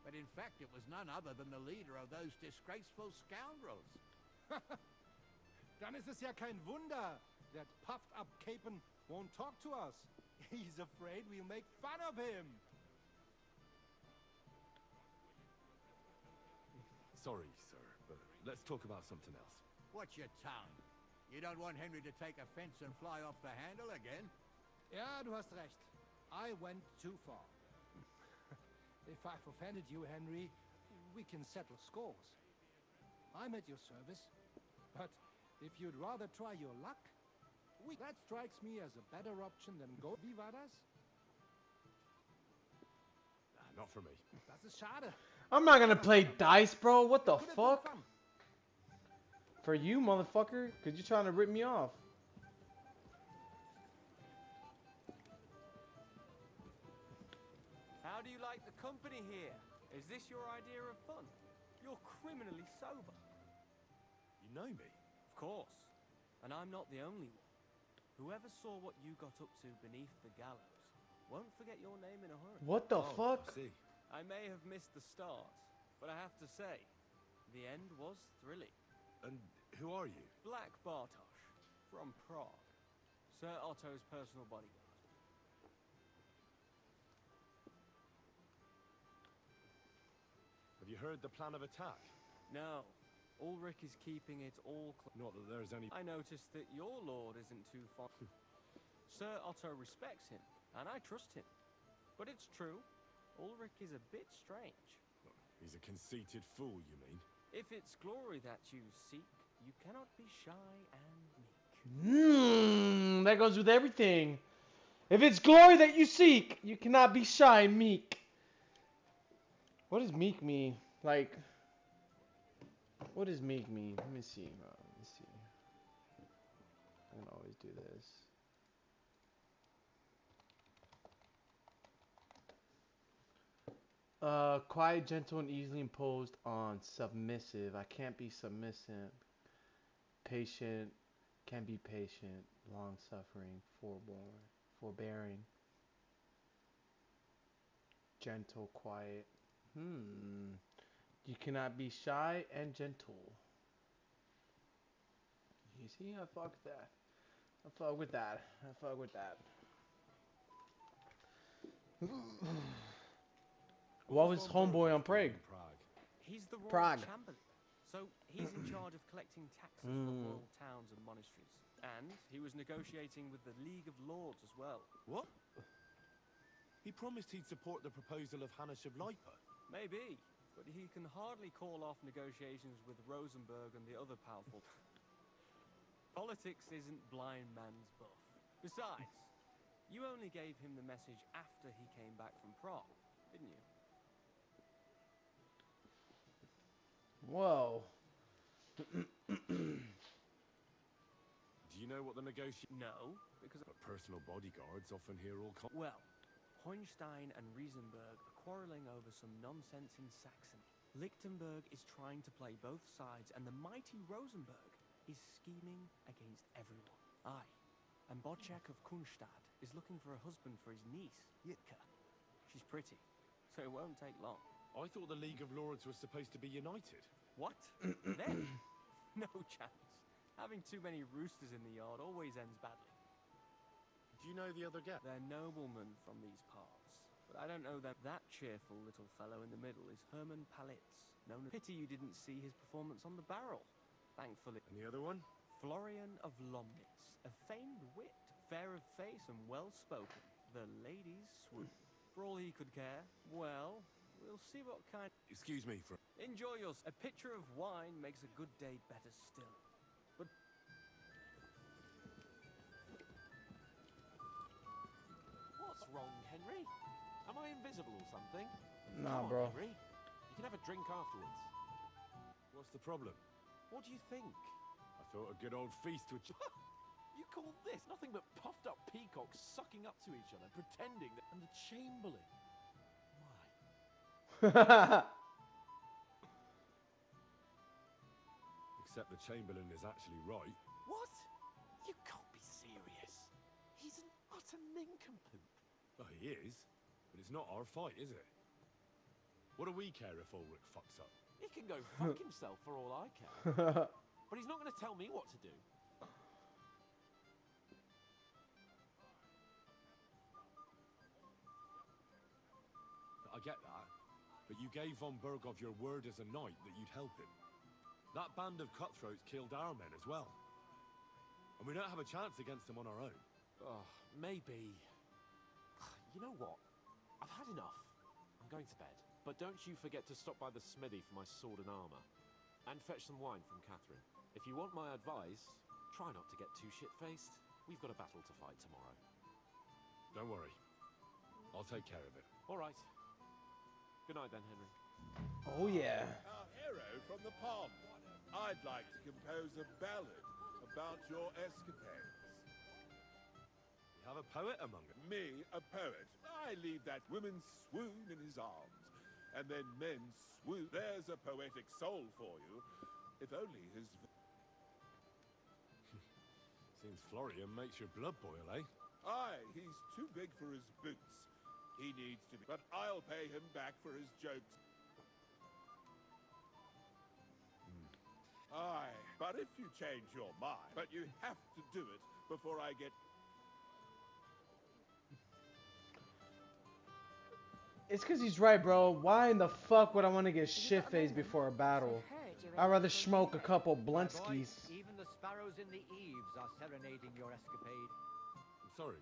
But in fact, it was none other than the leader of those disgraceful scoundrels. Dann ist es ja kein Wunder that puffed up Capon won't talk to us. He's afraid we'll make fun of him. Sorry, sir, but let's talk about something else. Watch your tongue. You don't want Henry to take offense and fly off the handle again? Ja, du hast recht. I went too far. If I've offended you, Henry, we can settle scores. I'm at your service. But if you'd rather try your luck, that strikes me as a better option than go Vivadas. Nah, not for me. Das ist schade. I'm not gonna play dice, bro. What the Could have been fuck? fun. For you, motherfucker? Cause you're trying to rip me off. How do you like the company here? Is this your idea of fun? You're criminally sober. You know me? Of course. And I'm not the only one. Whoever saw what you got up to beneath the gallows won't forget your name in a hurry. What the I fuck? see. I may have missed the start, but I have to say, the end was thrilling. And who are you? Black Bartosz, from Prague. Sir Otto's personal bodyguard. Have you heard the plan of attack? No, Ulrich is keeping it all Not that there's any... I noticed that your lord isn't too fond. Sir Otto respects him, and I trust him. But it's true, Ulrich is a bit strange. He's a conceited fool, you mean? If it's glory that you seek, you cannot be shy and meek. That goes with everything. If it's glory that you seek, you cannot be shy and meek. What does meek mean? Like, what does meek mean? Let me see. Let me see. I can always do this. Quiet, gentle, and easily imposed on. Submissive. I can't be submissive. Patient. Can be patient. Long-suffering. Forbearing. Gentle, quiet. You cannot be shy and gentle. You see, I fuck that. I fuck with that. I fuck with that. What was homeboy on Prague? He's the royal Prague. chamberlain, so he's in charge of collecting taxes for royal towns and monasteries. And he was negotiating with the League of Lords as well. What? He promised he'd support the proposal of Hannes of Leipa. Maybe, but he can hardly call off negotiations with Rosenberg and the other powerful. Politics isn't blind man's buff. Besides, you only gave him the message after he came back from Prague, didn't you? Whoa. Do you know what the negotiation... No, because... But personal bodyguards often hear all... Well, Hohenstein and Riesenberg are quarreling over some nonsense in Saxony. Lichtenberg is trying to play both sides, and the mighty Rosenberg is scheming against everyone. Aye, and Bodczak of Kunstadt is looking for a husband for his niece, Jitka. She's pretty, so it won't take long. I thought the League of Lords was supposed to be united. What? Then? No chance. Having too many roosters in the yard always ends badly. Do you know the other guy? They're noblemen from these parts, but I don't know them. That cheerful little fellow in the middle is Hermann Palitz. Pity you didn't see his performance on the barrel. Thankfully. And the other one? Florian of Lomnitz, a famed wit, fair of face and well-spoken. The ladies swoon. For all he could care, well, we'll see what kind... Excuse me for... Enjoy yours. A pitcher of wine makes a good day better still. But... What's wrong, Henry? Am I invisible or something? Nah, Come on, bro. Henry. You can have a drink afterwards. What's the problem? What do you think? I thought a good old feast would... You call this nothing but puffed up peacocks sucking up to each other, pretending that... And the Chamberlain. Why? Except the Chamberlain is actually right. What? You can't be serious. He's an utter nincompoop. Well, he is. But it's not our fight, is it? What do we care if Ulrich fucks up? He can go fuck himself for all I care. but he's not going to tell me what to do. I get that, but you gave von Berghoff your word as a knight that you'd help him. That band of cutthroats killed our men as well. And we don't have a chance against them on our own. Oh, maybe. You know what? I've had enough. I'm going to bed. But don't you forget to stop by the smithy for my sword and armor. And fetch some wine from Catherine. If you want my advice, try not to get too shit-faced. We've got a battle to fight tomorrow. Don't worry. I'll take care of it. All right. Good night then, Henry. Oh yeah. Our hero from the pond. I'd like to compose a ballad about your escapades. We have a poet among us. Me, a poet. I leave that woman swoon in his arms. And then men swoon. There's a poetic soul for you. If only his... Seems Florian makes your blood boil, eh? Aye, he's too big for his boots. He needs to be... But I'll pay him back for his jokes. Aye, but if you change your mind... But you have to do it before I get... It's because he's right, bro. Why in the fuck would I want to get shit-faced before a battle? I'd rather smoke a couple blunskies. Even the sparrows in the eaves are serenading your escapade. I'm sorry.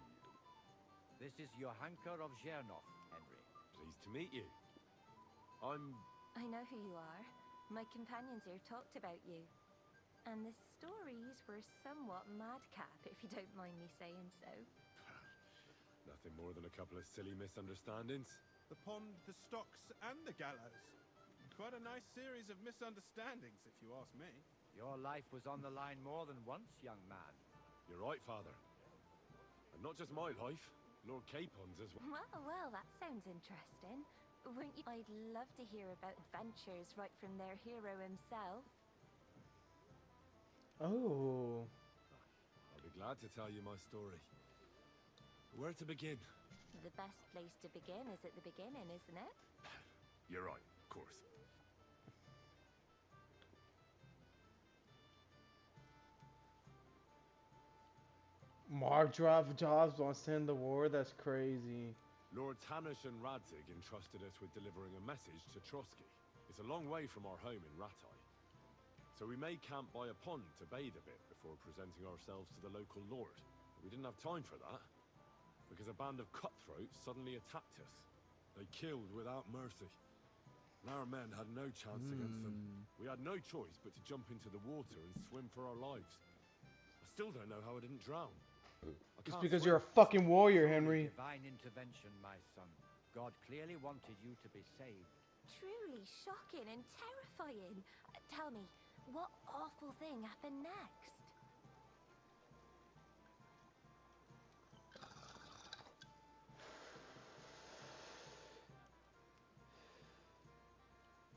This is Johanka of Zhernov, Henry. Pleased to meet you. I know who you are. My companions here talked about you. And the stories were somewhat madcap, if you don't mind me saying so. Nothing more than a couple of silly misunderstandings. The pond, the stocks, and the gallows. Quite a nice series of misunderstandings, if you ask me. Your life was on the line more than once, young man. You're right, Father. And not just my life, Lord Capon's as well. Well, that sounds interesting. Wouldn't you? I'd love to hear about adventures right from their hero himself. Oh. I'll be glad to tell you my story. Where to begin? The best place to begin is at the beginning, isn't it? You're right, of course. Markgraf Jobs wants to end the war? That's crazy. Lords Hanush and Radzig entrusted us with delivering a message to Trotsky. It's a long way from our home in Ratai. So we made camp by a pond to bathe a bit before presenting ourselves to the local lord. We didn't have time for that, because a band of cutthroats suddenly attacked us. They killed without mercy. And our men had no chance against them. We had no choice but to jump into the water and swim for our lives. I still don't know how I didn't drown. It's because you're a fucking warrior, Henry. Divine intervention, my son. God clearly wanted you to be saved. Truly shocking and terrifying. Tell me, what awful thing happened next?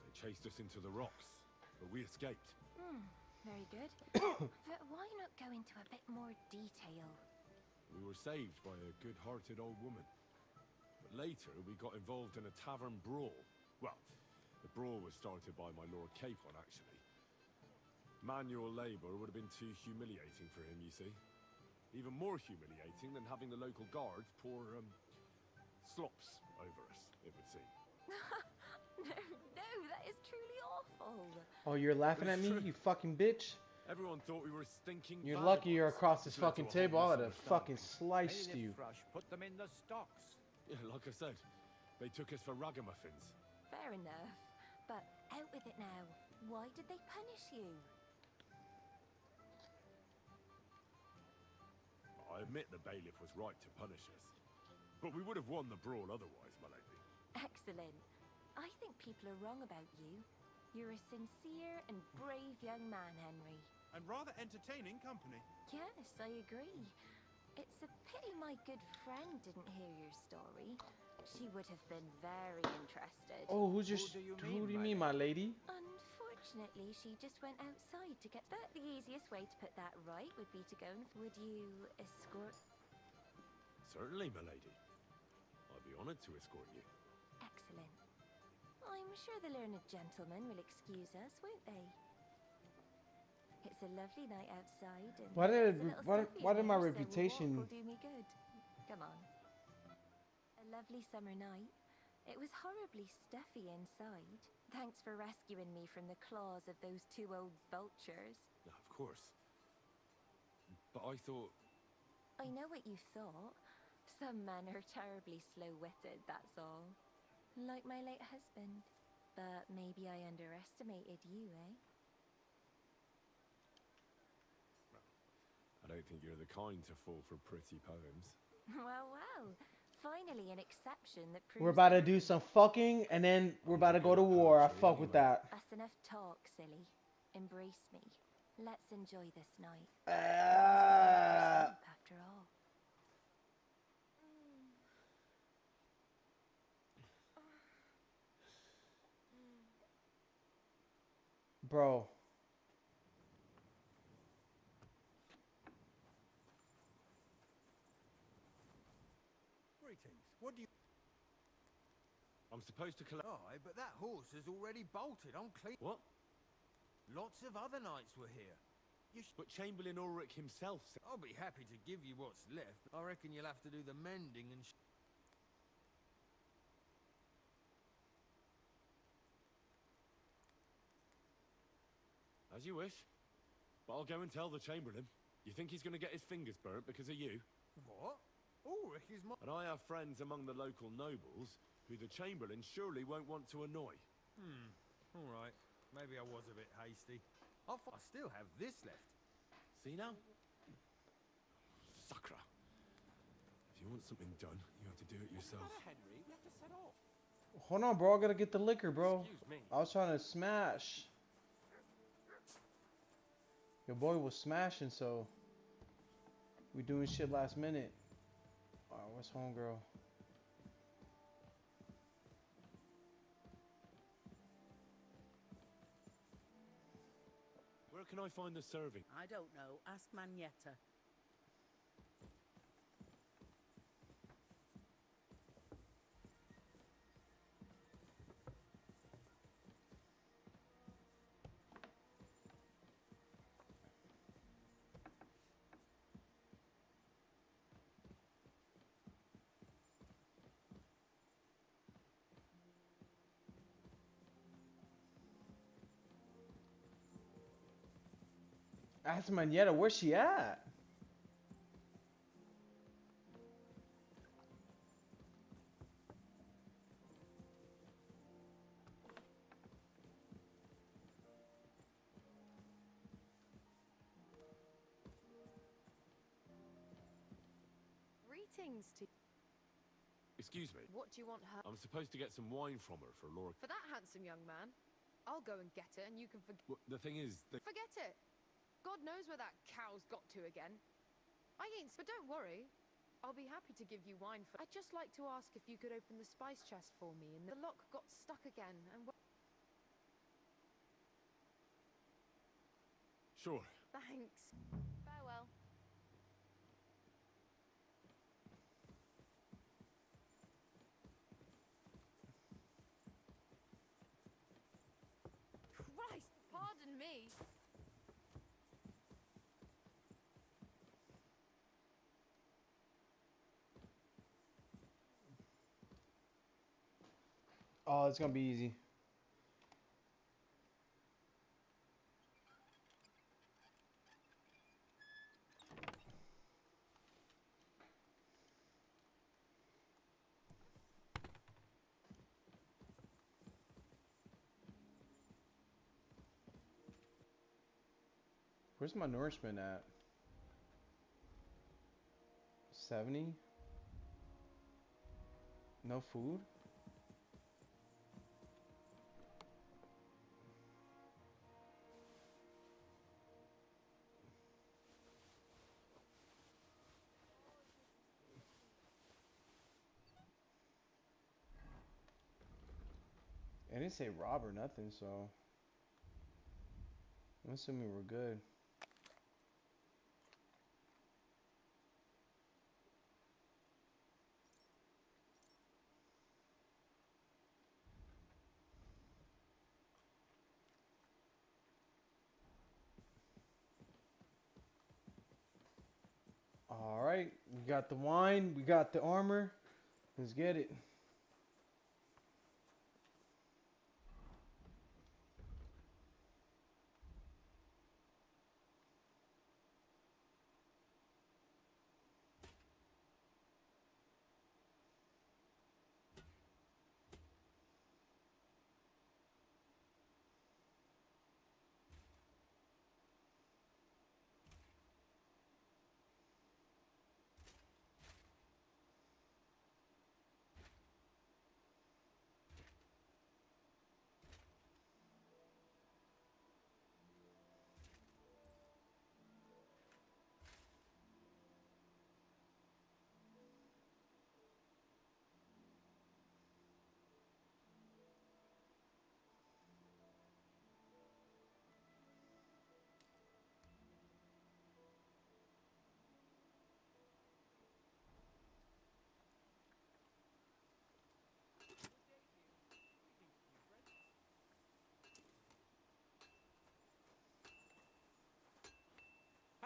They chased us into the rocks, but we escaped. Very good. But why not go into a bit more detail? We were saved by a good-hearted old woman. But later, we got involved in a tavern brawl. Well, the brawl was started by my Lord Capon, actually. Manual labor would have been too humiliating for him, you see. Even more humiliating than having the local guards pour, slops over us, it would seem. No, that is truly awful. Oh, you're laughing at me, you fucking bitch? Everyone thought we were stinking You're lucky you're across this It's led fucking to a table. whole I would have fucking misunderstanding. sliced you. Thrush, put them in the stocks. Yeah, like I said, they took us for ragamuffins. Fair enough. But out with it now. Why did they punish you? I admit the bailiff was right to punish us. But we would have won the brawl otherwise, my lady. Excellent. I think people are wrong about you. You're a sincere and brave young man, Henry. And rather entertaining company. Yes, I agree. It's a pity my good friend didn't hear your story. She would have been very interested. Oh, who do you mean, my lady? Unfortunately, she just went outside to get... But the easiest way to put that right would be to go and... Would you escort... Certainly, my lady. I'd be honored to escort you. Excellent. I'm sure the learned gentlemen will excuse us, won't they? It's It's a lovely night outside, and Why it's did a little why, stuffy why in did my here, so a walk reputation? will do me good. Come on. A lovely summer night. It was horribly stuffy inside. Thanks for rescuing me from the claws of those two old vultures. No, of course. But I thought... I know what you thought. Some men are terribly slow-witted, that's all. Like my late husband. But maybe I underestimated you, eh? I don't think you're the kind to fall for pretty poems. Well, well. Finally an exception that proves... We're about to do some fucking, and then we're about to go to war. I fuck with that. That's enough talk, silly. Embrace me. Let's enjoy this night. After all. Bro. Greetings. What do you... I'm supposed to collect... Aye, but that horse has already bolted on clean... What? Lots of other knights were here. But Chamberlain Ulrich himself said... I'll be happy to give you what's left. I reckon you'll have to do the mending and... As you wish. But I'll go and tell the Chamberlain. You think he's going to get his fingers burnt because of you? What? Ulrich is my... And I have friends among the local nobles who the Chamberlain surely won't want to annoy. All right. Maybe I was a bit hasty. I still have this left. See now? Sakra. If you want something done, you have to do it yourself. Henry, we have to set off. Hold on, bro. I gotta get the liquor, bro. Excuse me. I was trying to smash. Your boy was smashing, so we doing shit last minute. Alright, where's homegirl? Where can I find the serving? I don't know. Ask Magnetta. Ask Magnetta, where's she at? Greetings to... Excuse me. What do you want her... I'm supposed to get some wine from her for Laura. For that handsome young man? I'll go and get it and you can forget... Well, the thing is... Forget it! God knows where that cow's got to again. I ain't... But don't worry. I'll be happy to give you wine for... I'd just like to ask if you could open the spice chest for me, and the lock got stuck again, and... Sure. Thanks. Farewell. Christ, pardon me. Oh, it's gonna be easy. Where's my nourishment at? 70? No food? It didn't say rob or nothing, so I'm assuming we're good. We got the wine. We got the armor. Let's get it.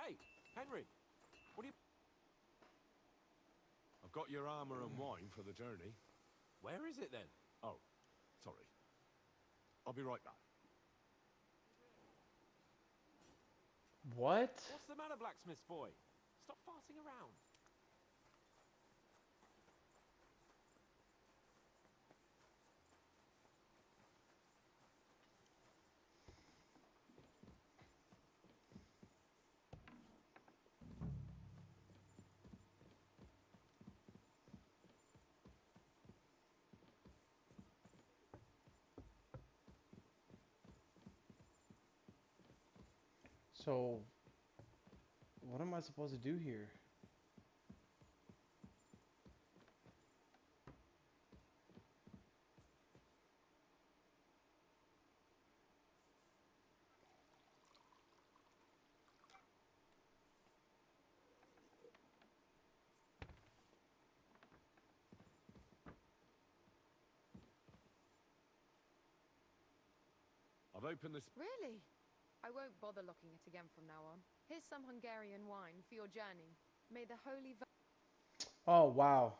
Hey, Henry, what do you... I've got your armor and wine for the journey. Where is it then? Oh, sorry. I'll be right back. What? What's the matter, blacksmith's boy? Stop farting around. So, what am I supposed to do here? I've opened this... Really? I won't bother locking it again from now on. Here's some Hungarian wine for your journey. May the holy... Oh, wow.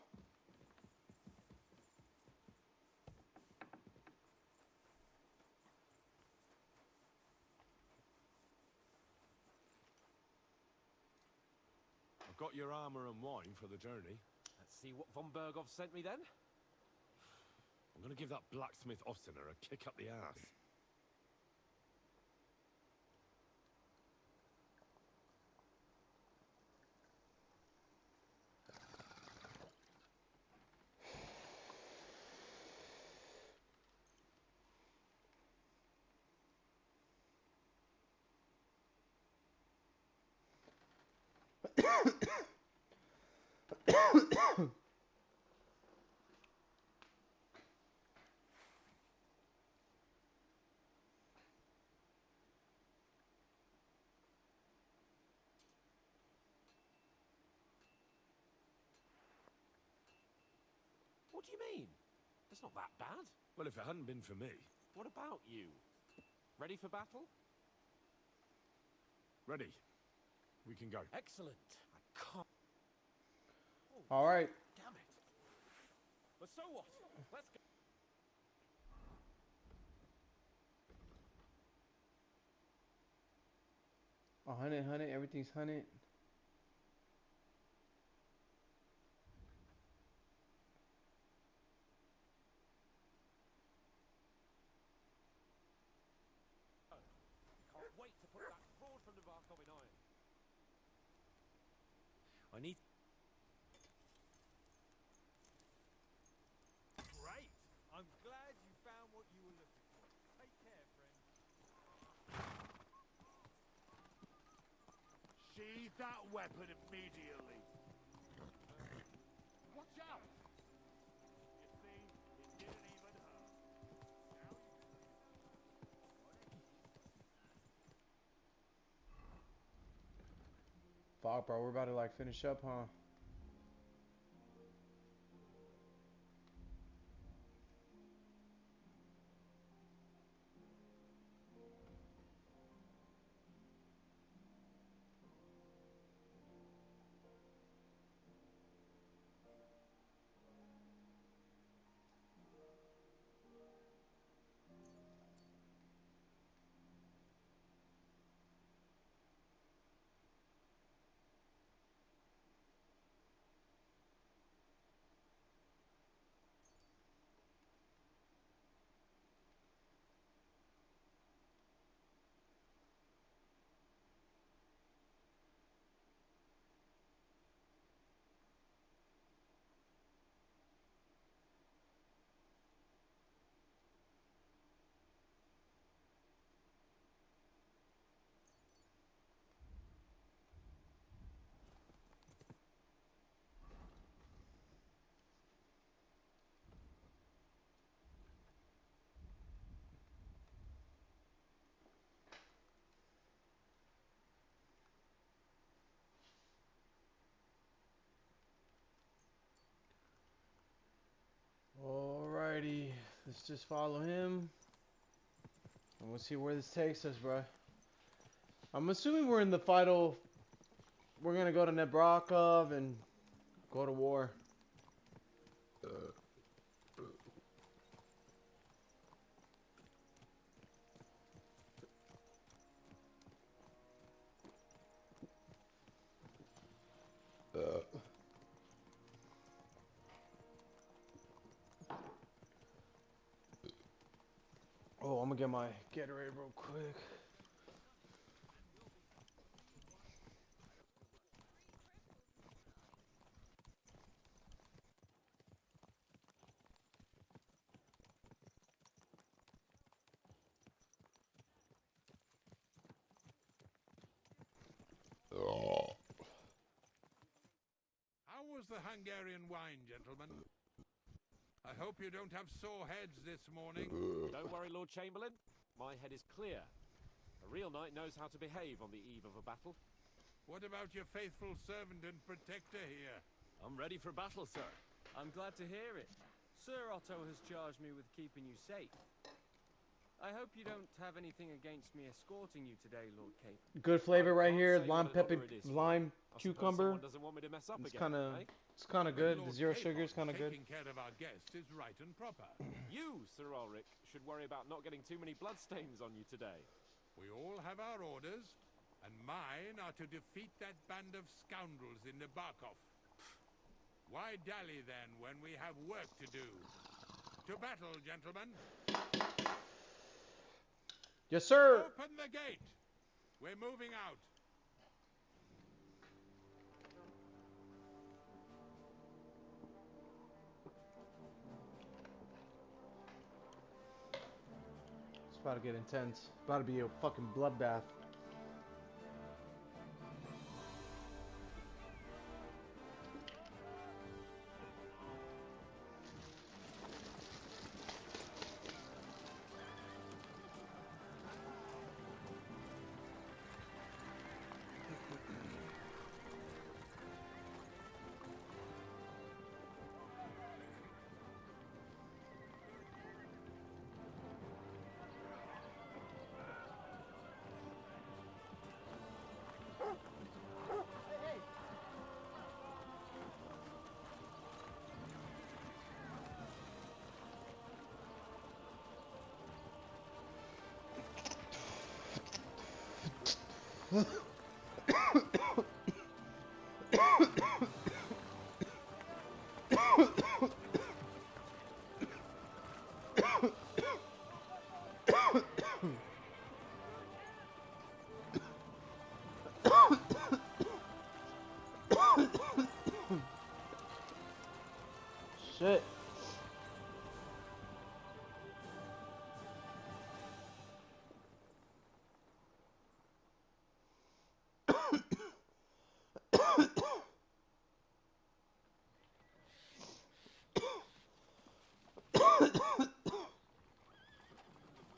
I've got your armor and wine for the journey. Let's see what von Berghoff sent me then. I'm gonna give that blacksmith Ostener a kick up the ass. What do you mean? It's not that bad. Well, if it hadn't been for me... What about you? Ready for battle? Ready. We can go. Excellent. I can't... Oh, All right. damn it. But so what? Let's go. A hundred, everything's hunted. Can't wait to put that fraud from the Barkov in iron. I need... Great! I'm glad you found what you were looking for. Take care, friend. Sheathe that weapon immediately. Watch out! You see, it didn't even hurt. Now you can see Fuck, bro. We're about to like finish up, huh? Let's just follow him. And we'll see where this takes us, bro. I'm assuming we're in the final. We're gonna go to Nebrakov and go to war. Oh, I'm gonna get my Gatorade real quick. How was the Hungarian wine, gentlemen? I hope you don't have sore heads this morning. Don't worry, Lord Chamberlain. My head is clear. A real knight knows how to behave on the eve of a battle. What about your faithful servant and protector here? I'm ready for battle, sir. I'm glad to hear it. Sir Otto has charged me with keeping you safe. I hope you don't have anything against me escorting you today, Lord Capon. Good flavor right here. say Lime what an pepper, honor it is. lime I suppose cucumber. someone doesn't want me to mess up It's again, eh? kind of good. Lord The zero Capon sugar is kind of good. Taking care of our guest is right and proper. You, Sir Ulrich, should worry about not getting too many bloodstains on you today. We all have our orders, and mine are to defeat that band of scoundrels in Nebrakov. Why dally then when we have work to do? To battle, gentlemen. Yes, sir. Open the gate. We're moving out. It's about to get intense. It's about to be a fucking bloodbath. Shit.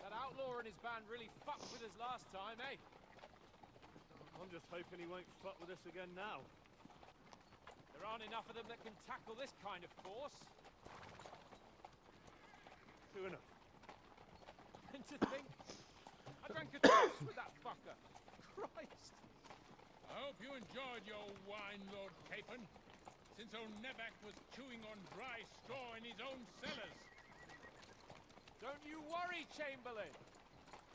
That outlaw and his band really fucked with us last time, eh? I'm just hoping he won't fuck with us again now. There aren't enough of them that can tackle this kind of force. True enough. And to think, I drank a toast with that fucker. Christ. I hope you enjoyed your wine, Lord Capon, since old Nevak was chewing on dry straw in his own cellars. Don't you worry, Chamberlain.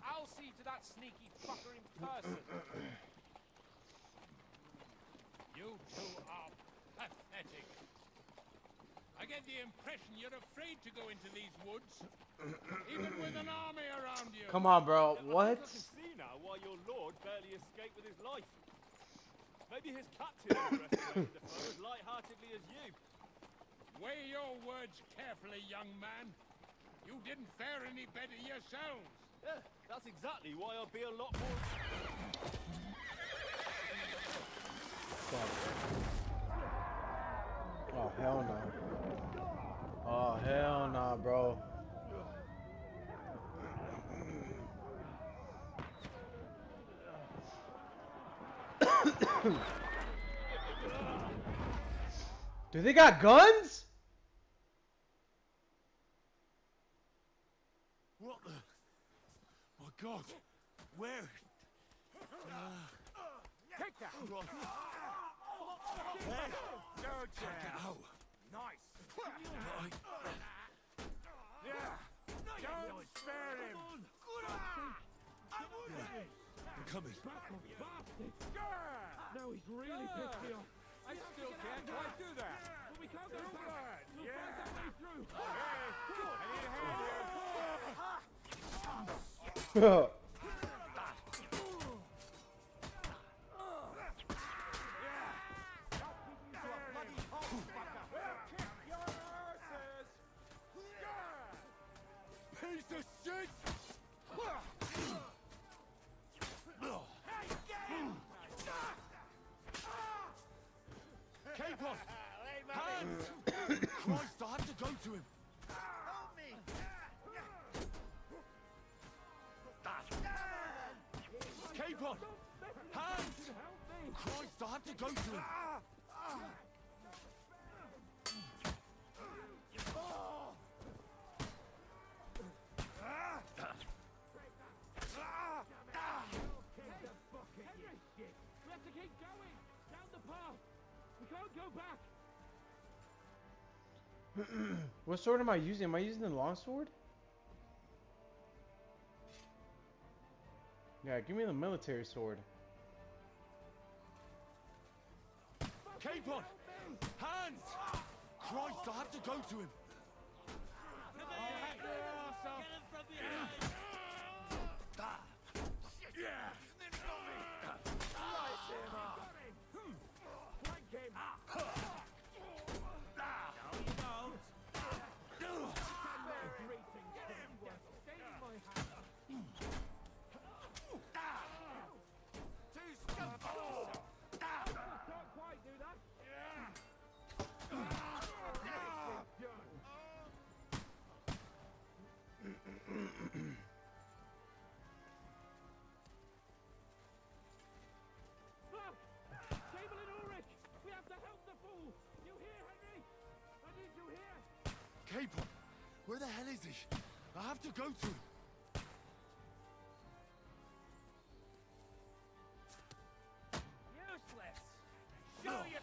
I'll see to that sneaky fucker in person. You two are pathetic. I get the impression you're afraid to go into these woods, even with an army around you. Come on, bro. What? I can see now why your lord barely escaped with his life. Maybe his captain underestimated the foe as light-heartedly as you. Weigh your words carefully, young man. You didn't fare any better yourselves. Yeah, that's exactly why I'll be a lot more... Oh, hell no. Oh, hell no, bro. Do they got guns? God! Where? Take that! Hey! Good Take it job. out! Nice! Right. Yeah! Don't spare him! I'm coming. Now he's really pissed me off. I still can't quite do that. But we can't go back. We'll find our way through. Okay. I need a hand here. Piece of shit! Capon! Hands! Christ, I have to go to him! Help me! Capon! Hands! Christ, I have to go to him! We have to keep going! Down the path! We can't go back! What sword am I using? Am I using the long sword? Yeah, give me the military sword. Capon! Hands! Christ, I have to go to him! Capon, where the hell is he? I have to go to him. Useless! Show you!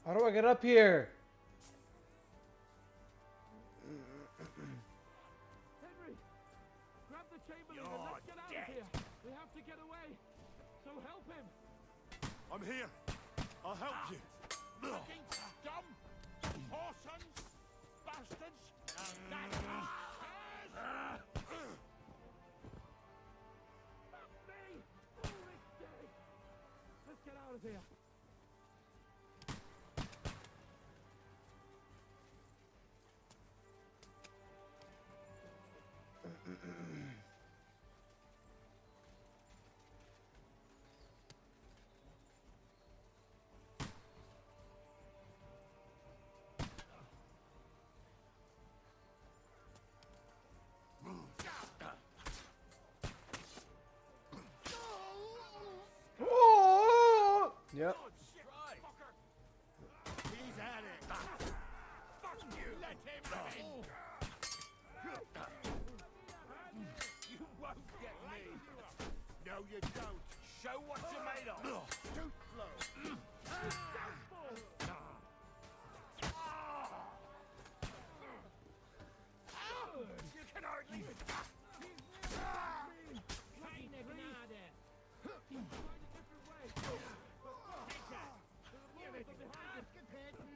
How do I get up here? Henry! Grab the Chamberlain and let's get out of here! We have to get away! So help him! I'm here. I'll help you. Fucking scum! Whoresons! Bastards! Fuck me! Ulrich's dead! Let's get out of here! Oh! Yep. He's at it! Fuck you! Let him in! You won't get me! No, you don't! Show what you're made of! Too slow! You can hardly... Keine Gnade! Find a different way! Take that! Give it! Getreten!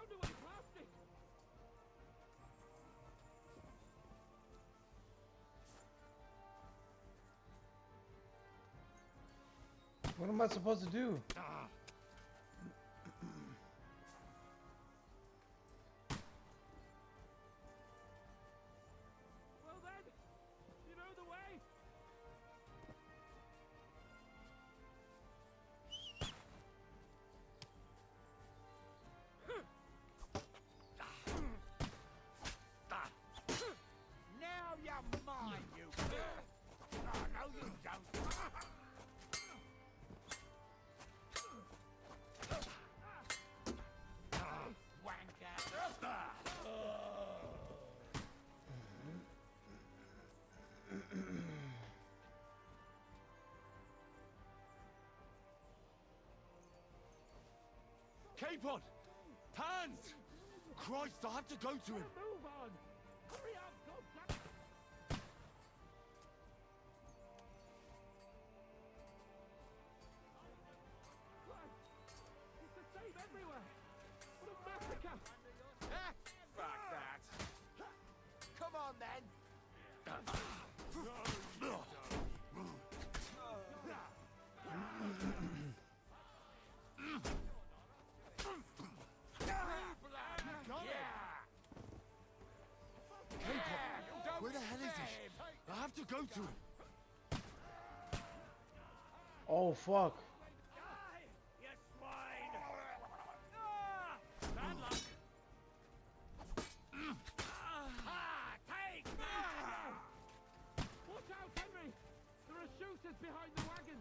Found away plastic! What am I supposed to do? Well then, you know the way? Now you're mine, you bitch! Oh, no you don't! Capon! Hands! Christ, I have to go to him! Move on! Hurry up, goddammit! Christ! It's the same everywhere! What a massacre! Ah, fuck that! Come on then! Where the hell is he? I have to go to him. Oh fuck. You swine! Ah, bad luck! Take! Watch out, Henry! There are shooters behind the wagon!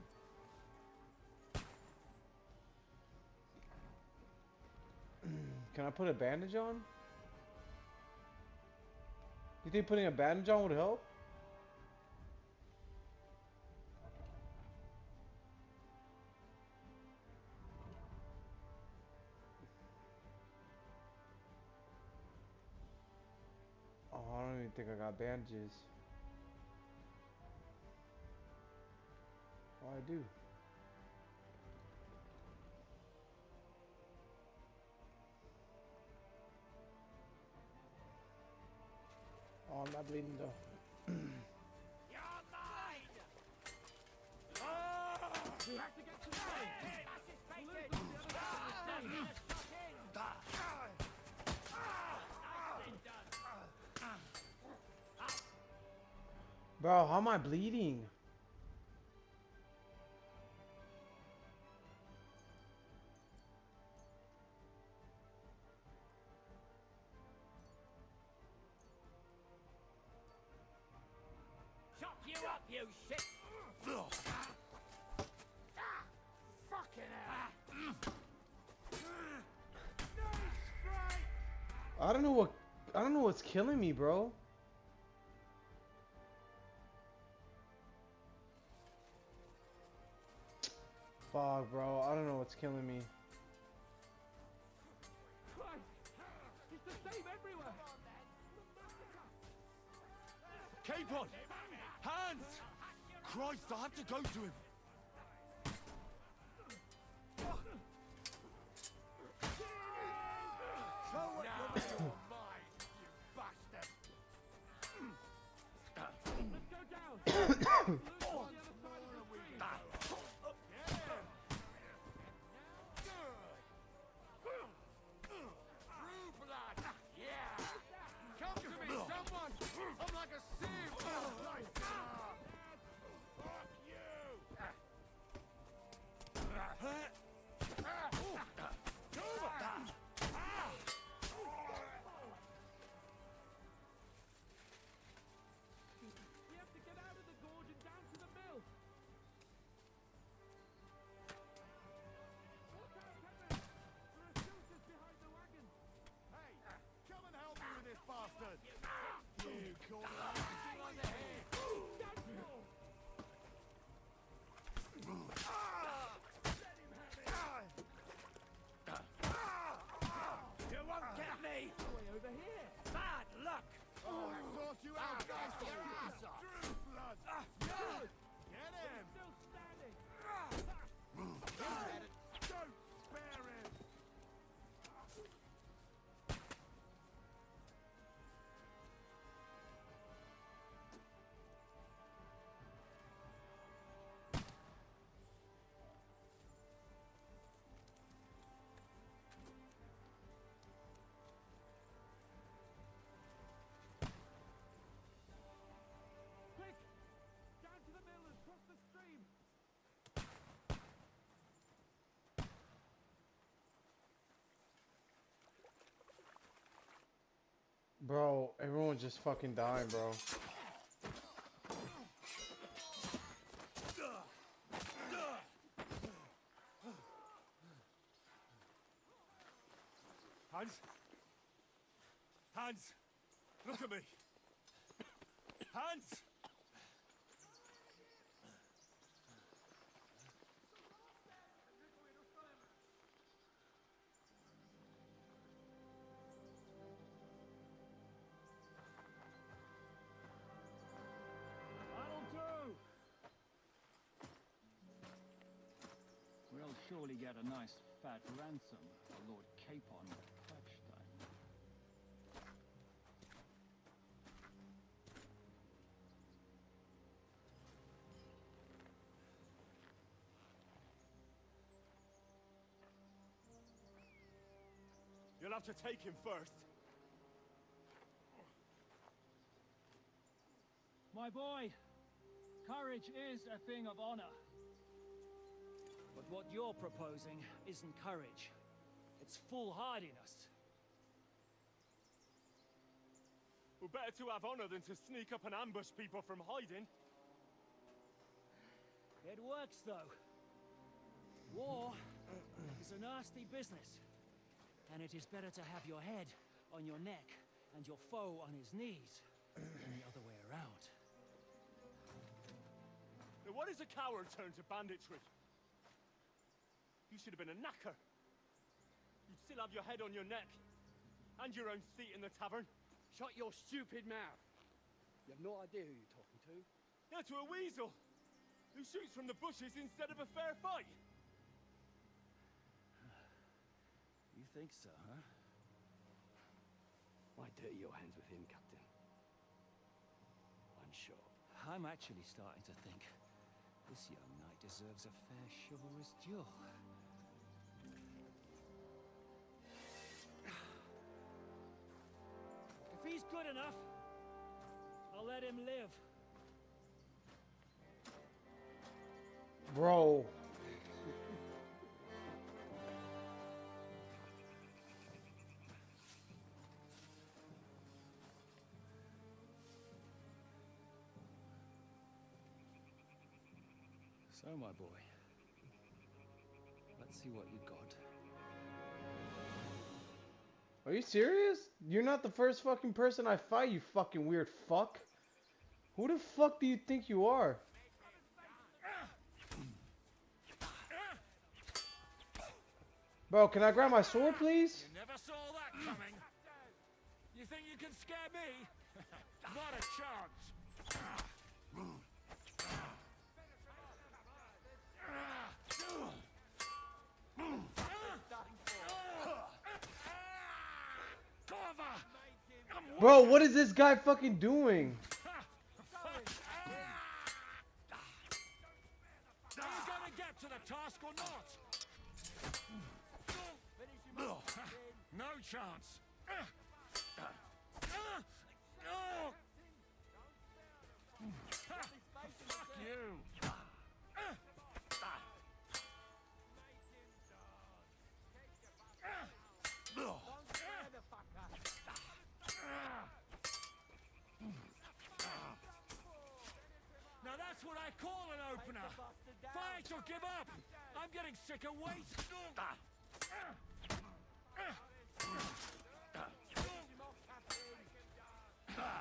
Can I put a bandage on? You think putting a bandage on would help? Oh, I don't even think I got bandages. Oh, I do. Oh, I'm not bleeding though. You're mine! Oh! We have to get to the stage! We'll live on the other side of the stage! Bro, how am I bleeding? Chop you up, you shit! Fucking hell! Nice strike! I don't know what's killing me, bro. Fuck, bro. I don't know what's killing me. Christ! It's the same everywhere! Capon! Hands! Christ, I have to go to him. Show what you're mine, you bastard! Let's go down! We'll lose on the other side of the street! True blood! Yeah! Come to me, someone! I'm like a sieve! Fuck you! We have to get out of the gorge and down to the mill! Watch out, Henry! There are shooters behind the wagon! Hey, come and help me with this bastard! You call it on the head! You won't get me! Way over here! Bad luck! Oh, I sort you out! Nice your ass off! True blood! Good! Get him! Still standing! Don't spare him! Bro, everyone's just fucking dying, bro. Hans? Hans! Look at me! Hans! That'll do! We'll surely get a nice fat ransom for Lord Capon Klebstein. You'll have to take him first. My boy, courage is a thing of honor. But what you're proposing isn't courage. It's foolhardiness. Well, better to have honor than to sneak up and ambush people from hiding. It works, though. War is a nasty business. And it is better to have your head on your neck and your foe on his knees than the other way around. Now, what is a coward turn to banditry? You should have been a knacker. You'd still have your head on your neck. And your own seat in the tavern. Shut your stupid mouth. You have no idea who you're talking to. Yeah, to a weasel. Who shoots from the bushes instead of a fair fight. You think so, huh? Why dirty your hands with him, Captain? I'm sure. I'm actually starting to think this young knight deserves a fair chivalrous duel. If he's good enough, I'll let him live. Bro. So, my boy, let's see what you got. Are you serious? You're not the first fucking person I fight, you fucking weird fuck. Who the fuck do you think you are? Bro, can I grab my sword, please? You never saw that coming. You think you can scare me? Not a chance. Bro, what is this guy fucking doing? Are you gonna get to the task or not? No chance. Fuck you. Now that's what I call an opener. Fight or give up. I'm getting sick of waiting.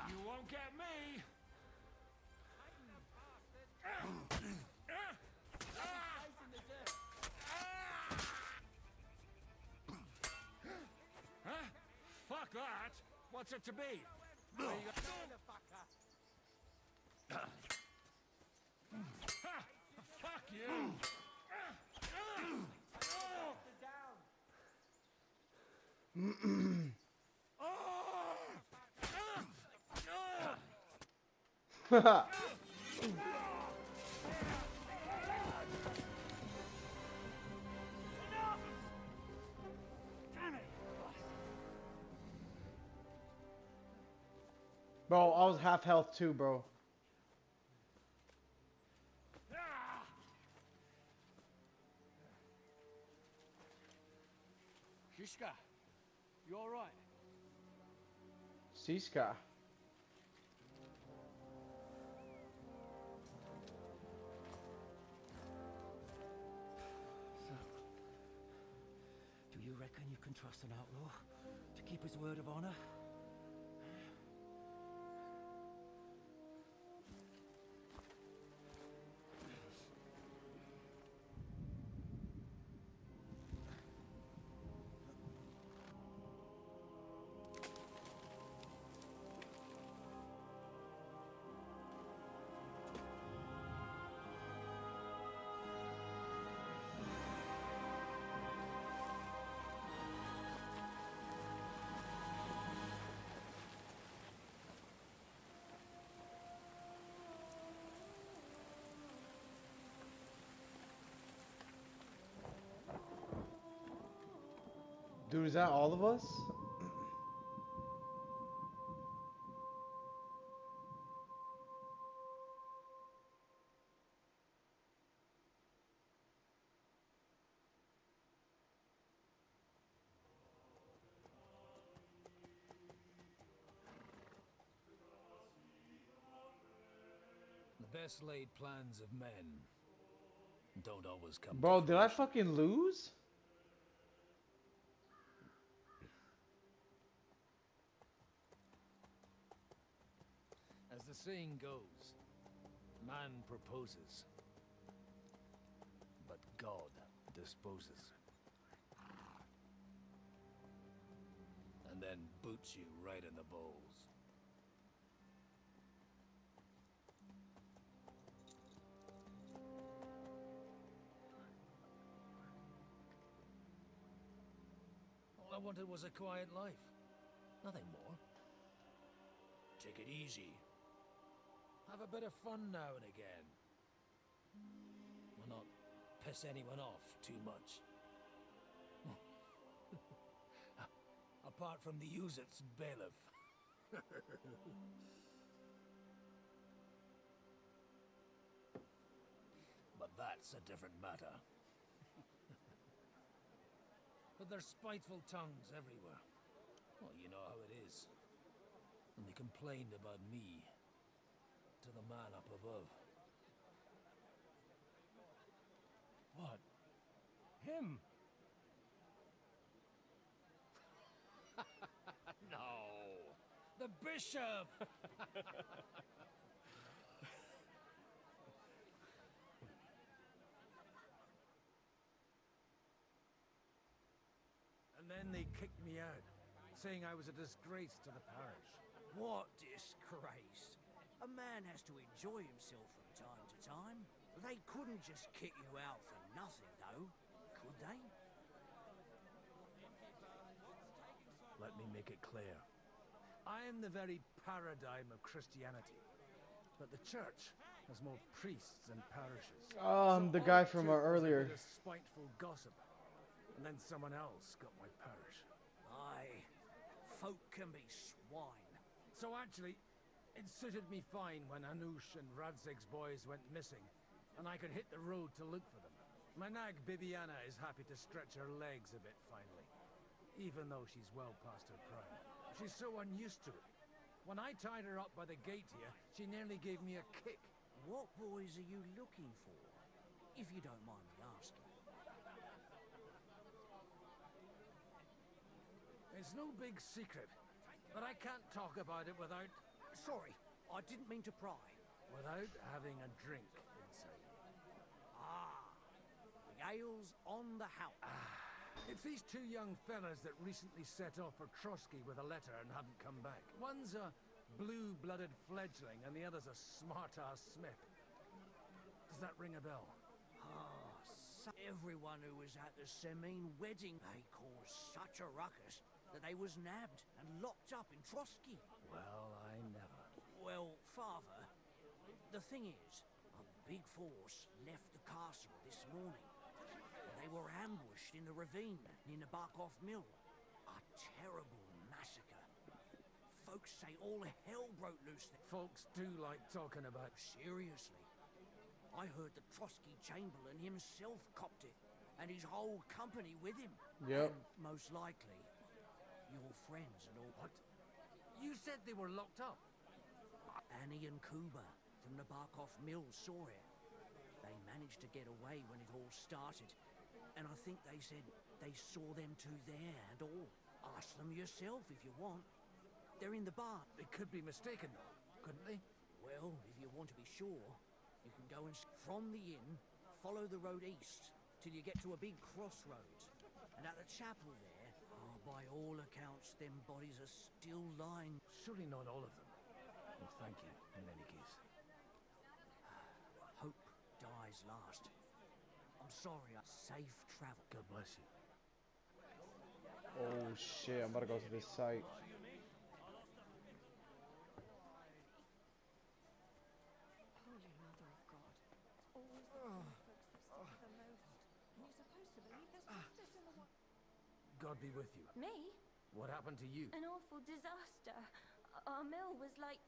You won't get me. Huh? Fuck that. What's it to be? Where you Fuck you. Bro, I was half health too, bro. Shishka, you all right? Siska. So, do you reckon you can trust an outlaw to keep his word of honor? Dude, is that all of us? The best laid plans of men don't always come Bro, to did I fucking lose? As the saying goes, man proposes, but God disposes. And then boots you right in the balls. All I wanted was a quiet life. Nothing more. Take it easy. Have a bit of fun now and again. And not piss anyone off too much. Apart from the Uzit's bailiff. But that's a different matter. But there's spiteful tongues everywhere. Well, you know how it is. And they complained about me to the man up above. What? Him? No! The bishop! And then they kicked me out, saying I was a disgrace to the parish. What disgrace? A man has to enjoy himself from time to time. They couldn't just kick you out for nothing, though, could they? Let me make it clear. I am the very paradigm of Christianity. But the church has more priests than parishes. The all guy it from took was earlier. a bit of spiteful gossip. And then someone else got my parish. Aye, folk can be swine. So actually, it suited me fine when Anush and Radzig's boys went missing, and I could hit the road to look for them. My nag Bibiana is happy to stretch her legs a bit finally, even though she's well past her prime. She's so unused to it. When I tied her up by the gate here, she nearly gave me a kick. What boys are you looking for, if you don't mind me asking? It's no big secret, but I can't talk about it without... Sorry, I didn't mean to pry. Without having a drink inside me. Ah, the ale's on the house. It's these two young fellas that recently set off for Trotsky with a letter and haven't come back. One's a blue-blooded fledgling and the other's a smart-ass smith. Does that ring a bell? Everyone who was at the Semine wedding, they caused such a ruckus that they was nabbed and locked up in Trotsky. Well, I never. Well, Father, the thing is, a big force left the castle this morning. They were ambushed in the ravine near the Barkov Mill. A terrible massacre. Folks say all hell broke loose there. Folks do like talking about... Seriously. I heard the Trotsky Chamberlain himself copped it, and his whole company with him. Yep. And most likely, your friends and all. What? You said they were locked up. Annie and Kuba from the Barkov Mill saw it. They managed to get away when it all started. And I think they said they saw them two there and all. Ask them yourself if you want. They're in the bar. They could be mistaken, though, couldn't they? Well, if you want to be sure, you can go and from the inn, follow the road east till you get to a big crossroads. And at the chapel there, by all accounts, them bodies are still lying. Surely not all of them. Well, thank you, in any case. Hope dies last. I'm sorry. Safe travel. God bless you. Oh shit, I'm about to go to this site. Holy Mother of God. It's always the poor folks that suffer the most. And you're supposed to believe there's justice in the world. God be with you. Me? What happened to you? An awful disaster. Our mill was like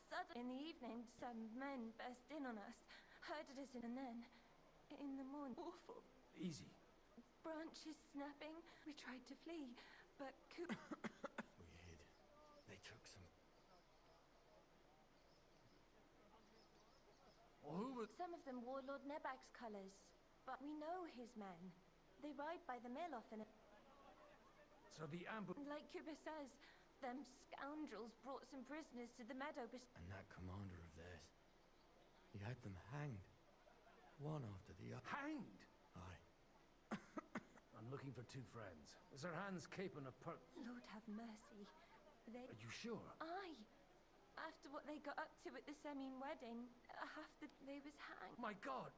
sudden. In the evening, some men burst in on us, herded us in, and then, in the morning, awful. Easy. Branches snapping. We tried to flee, but We hid. They took some. Well, who was... Some of them wore Lord Nebag's colours, but we know his men. They ride by the mill often. So the ambush... Like Kuba says, them scoundrels brought some prisoners to the meadow. And that commander of theirs. He had them hanged. One after the other. Hanged? Aye. I'm looking for two friends. Is their hands capon of per... Lord have mercy. They... Are you sure? Aye. After what they got up to at the Semine wedding, they was hanged. My God!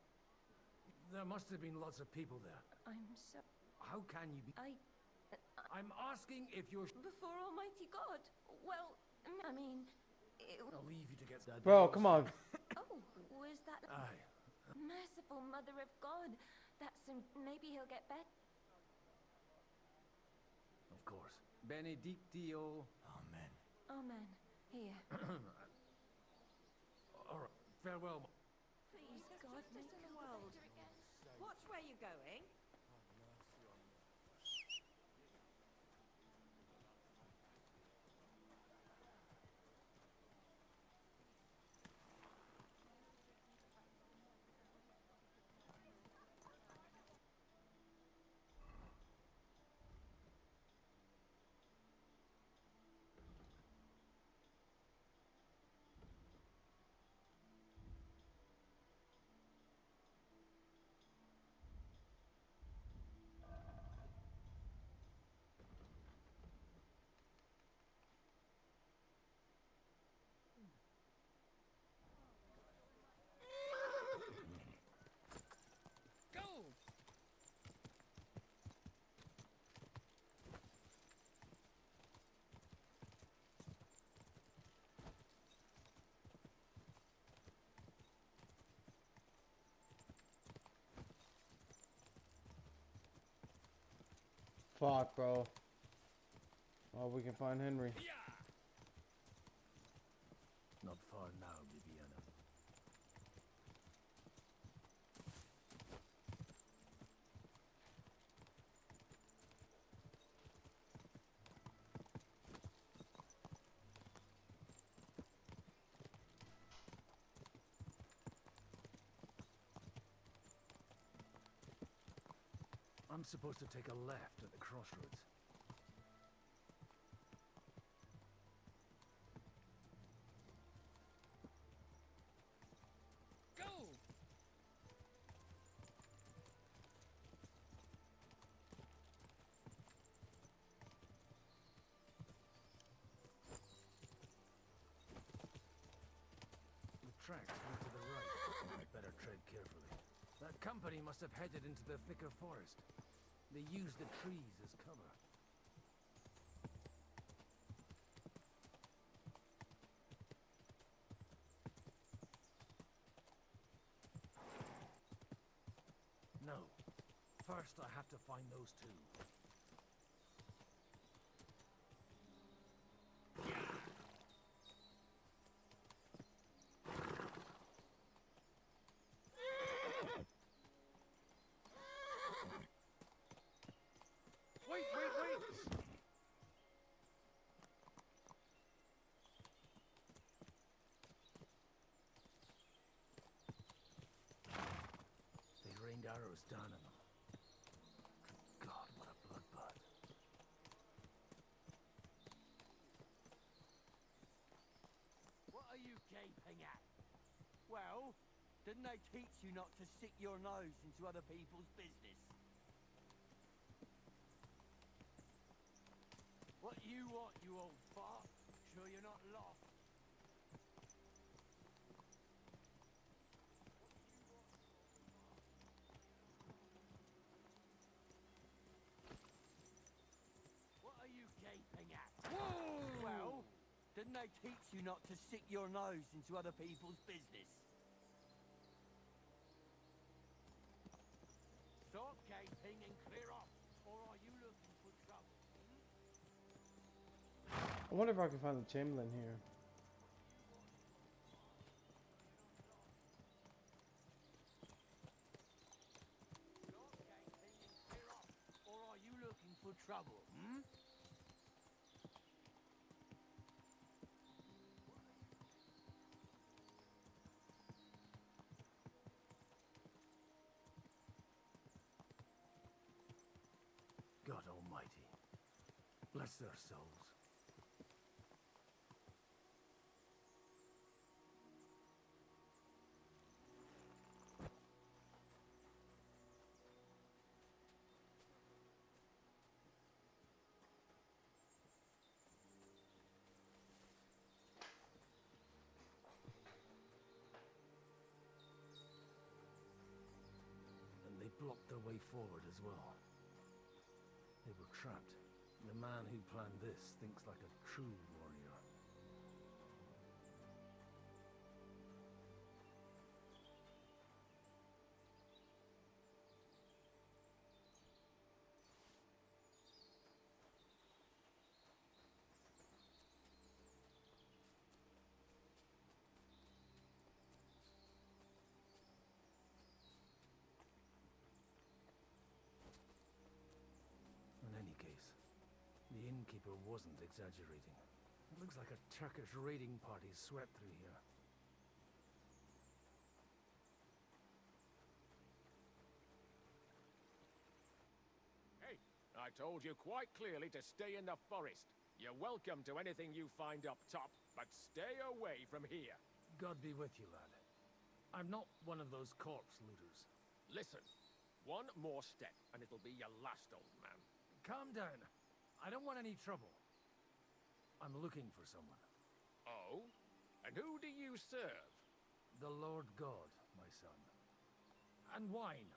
There must have been lots of people there. I'm so... How can you be... I'm asking if you're... Before Almighty God. Well, I mean... I'll leave you to get... Bro, come on. Oh, was that... Aye. Merciful Mother of God. That's him. Maybe he'll get better. Of course. Benedictio. Amen. Amen. Here. All right. Farewell. Please, God, make in the world. Watch where you're going. Fuck, bro. Oh, we can find Henry. Not far now, Viviana. I'm supposed to take a left at the crossroads. Tracks went to the right. I'd better tread carefully. That company must have headed into the thicker forest. They used the trees as cover. No. First I have to find those two. gaping at? Well, didn't they teach you not to stick your nose into other people's business? What you want, you old fart? Sure you're not lost? What are you gaping at? Whoa! Well, didn't they teach you not to stick your nose into other people's business? Stop gaping and clear off, or are you looking for trouble? I wonder if I can find the Chamberlain here. Stop gaping and clear off, or are you looking for trouble? God Almighty, bless their souls. And they blocked their way forward as well. They were trapped. The man who planned this thinks like a true warrior. In any case, the innkeeper wasn't exaggerating. It looks like a Turkish raiding party swept through here. Hey, I told you quite clearly to stay in the forest. You're welcome to anything you find up top, but stay away from here. God be with you, lad. I'm not one of those corpse looters. Listen, one more step, and it'll be your last, old man. Calm down. I don't want any trouble. I'm looking for someone. Oh? And who do you serve? The Lord God, my son. And wine,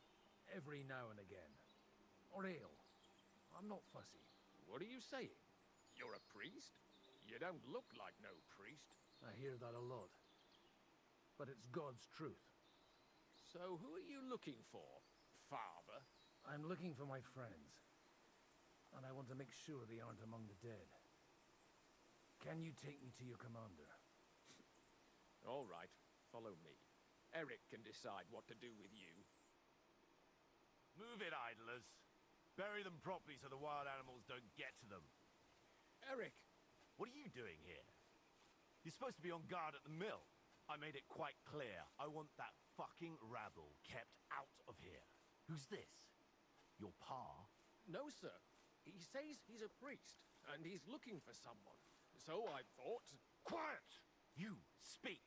every now and again. Or ale. I'm not fussy. What are you saying? You're a priest? You don't look like no priest. I hear that a lot. But it's God's truth. So who are you looking for, Father? I'm looking for my friends. And I want to make sure they aren't among the dead. Can you take me to your commander? All right, follow me. Eric can decide what to do with you. Move it, idlers. Bury them properly so the wild animals don't get to them. Eric! What are you doing here? You're supposed to be on guard at the mill. I made it quite clear. I want that fucking rabble kept out of here. Who's this? Your pa? No, sir. He says he's a priest, and he's looking for someone. So I thought... Quiet! You, speak!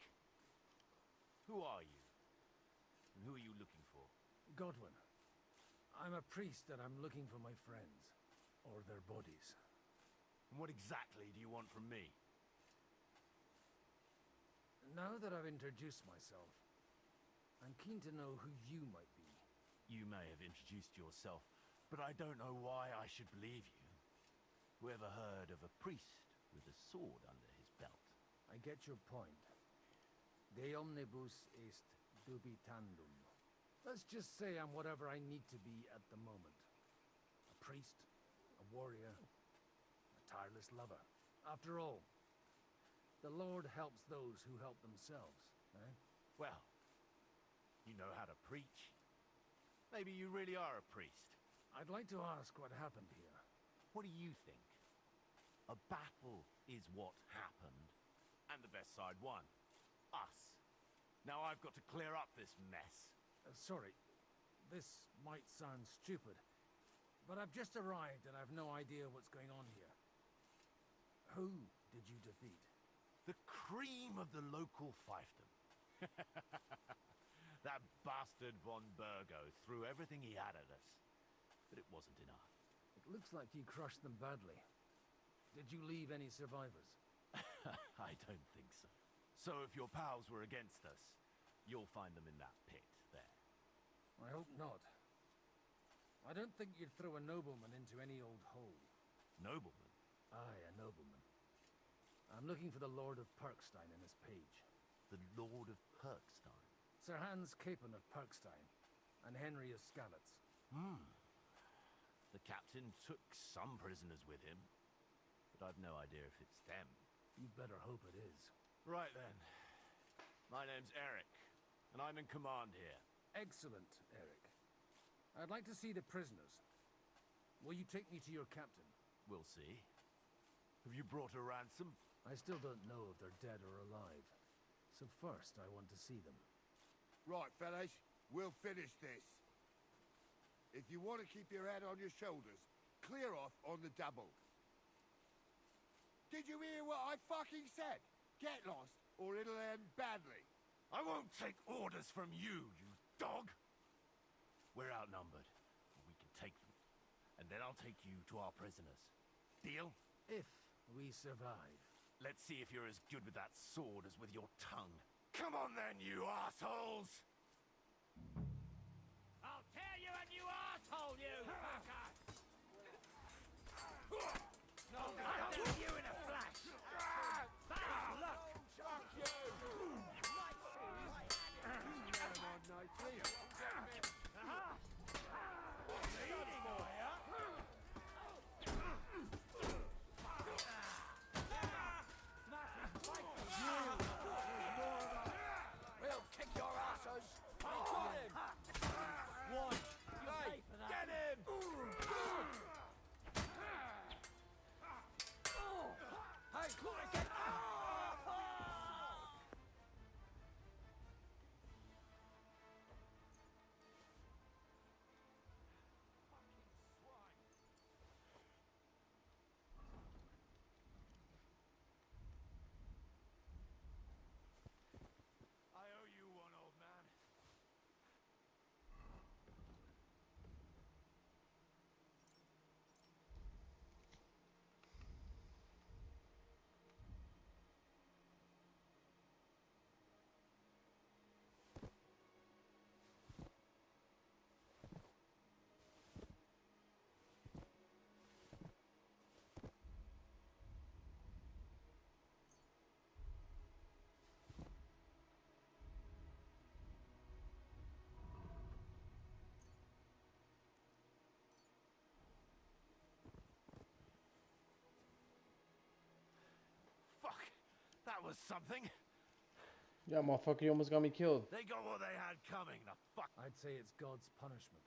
Who are you? And who are you looking for? Godwin. I'm a priest and I'm looking for my friends. Or their bodies. And what exactly do you want from me? Now that I've introduced myself, I'm keen to know who you might be. You may have introduced yourself, but I don't know why I should believe you. Whoever heard of a priest with a sword under his belt? I get your point. De omnibus est dubitandum. Let's just say I'm whatever I need to be at the moment. A priest, a warrior, a tireless lover. After all, the Lord helps those who help themselves, eh? Well, you know how to preach. Maybe you really are a priest. I'd like to ask what happened here. What do you think? A battle is what happened, and the best side won. Us. Now I've got to clear up this mess. Sorry, this might sound stupid, but I've just arrived and I've no idea what's going on here. Who did you defeat? The cream of the local fiefdom. That bastard von Burgo threw everything he had at us. But it wasn't enough. It looks like you crushed them badly. Did you leave any survivors? I don't think so. So if your pals were against us, you'll find them in that pit there. I hope not. I don't think you'd throw a nobleman into any old hole. Nobleman? Aye, a nobleman. I'm looking for the Lord of Perkstein in this page. The Lord of Perkstein? Sir Hans Capon of Perkstein, and Henry of Skalitz. The captain took some prisoners with him, but I've no idea if it's them. You better hope it is. Right then. My name's Eric, and I'm in command here. Excellent, Eric. I'd like to see the prisoners. Will you take me to your captain? We'll see. Have you brought a ransom? I still don't know if they're dead or alive. So first, I want to see them. Right, fellas, we'll finish this. If you want to keep your head on your shoulders, clear off on the double. Did you hear what I fucking said? Get lost, or it'll end badly. I won't take orders from you, you dog! We're outnumbered. We can take them. And then I'll take you to our prisoners. Deal? If we survive. Let's see if you're as good with that sword as with your tongue. Come on then, you assholes! I'll tear you a new asshole, you fucker! I'll do you in a flash! Bad luck! Fuck you! We'll kick your asses! Got him! One! Hey, get him! Hey, get I owe you one, old man. Fuck! That was something! Yeah, motherfucker, you almost got me killed. They got what they had coming, the fuck! I'd say it's God's punishment.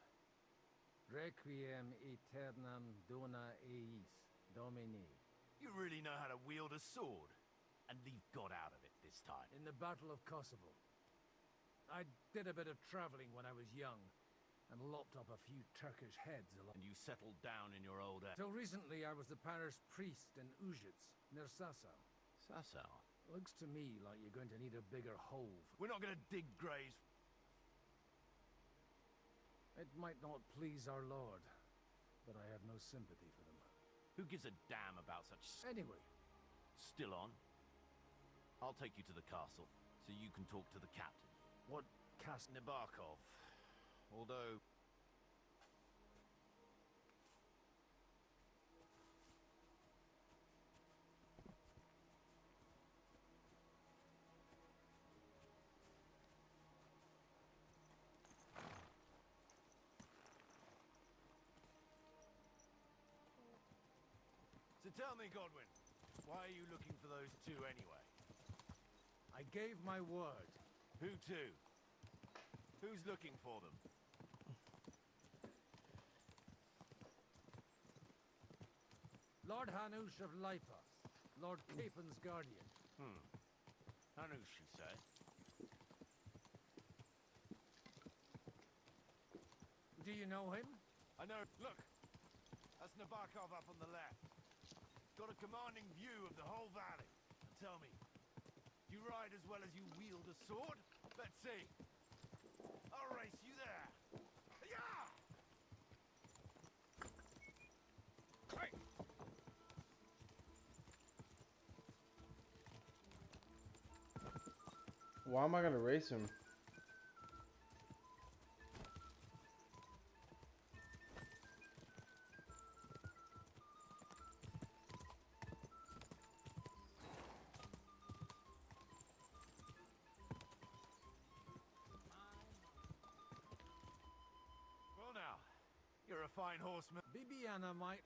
Requiem aeternam dona eis, Domini. You really know how to wield a sword. And leave God out of it this time. In the Battle of Kosovo. I did a bit of traveling when I was young, and lopped up a few Turkish heads along. And you settled down in your old age. Till recently I was the parish priest in Ujits, near Sasau. Sasau? Looks to me like you're going to need a bigger hole. We're not gonna dig graves. It might not please our Lord, but I have no sympathy for them. Who gives a damn about such... Anyway. Still on? I'll take you to the castle, so you can talk to the captain. What castle? Nabokov. Although... So tell me, Godwin, why are you looking for those two anyway? I gave my word. Who to? Who's looking for them? Lord Hanush of Lipa, Lord Capon's guardian. Hanush, you say? Do you know him? I know. Look, that's Nabokov up on the left. Got a commanding view of the whole valley. And tell me, You ride as well as you wield a sword? Let's see. I'll race you there. Yeah! Hey! Why am I gonna race him? Well now, you're a fine horseman. Bibiana might...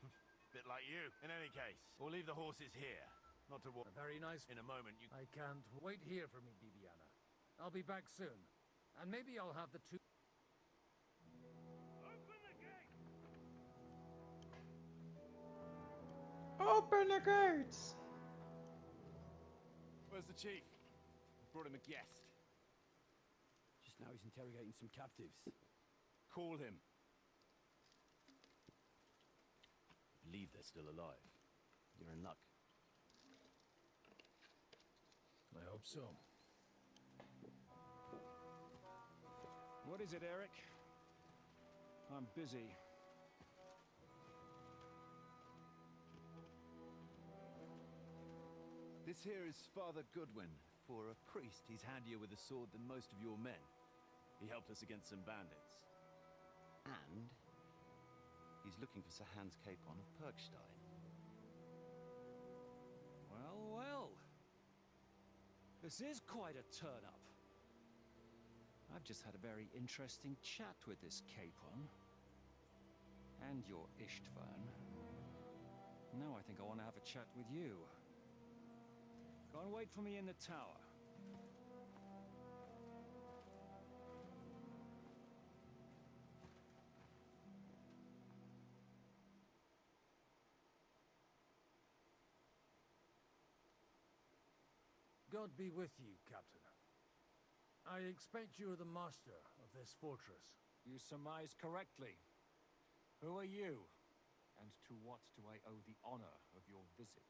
Bit like you. In any case, we'll leave the horses here. Not to worry. Very nice. In a moment, you... I can't wait here for me, Bibiana. I'll be back soon. And maybe I'll have the two... Open the gates! Where's the chief? Brought him a guest. Just now he's interrogating some captives. Call him. Believe they're still alive. You're in luck. I hope so. What is it, Eric? I'm busy. This here is Father Goodwin. For a priest, he's handier with a sword than most of your men. He helped us against some bandits. And he's looking for Sir Hans Capon of Perkstein. Well, well. This is quite a turn-up. I've just had a very interesting chat with this Capon. And your Istvan. Now I think I want to have a chat with you. Go and wait for me in the tower. God be with you, Captain. I expect you're the master of this fortress. You surmise correctly. Who are you? And to what do I owe the honor of your visit?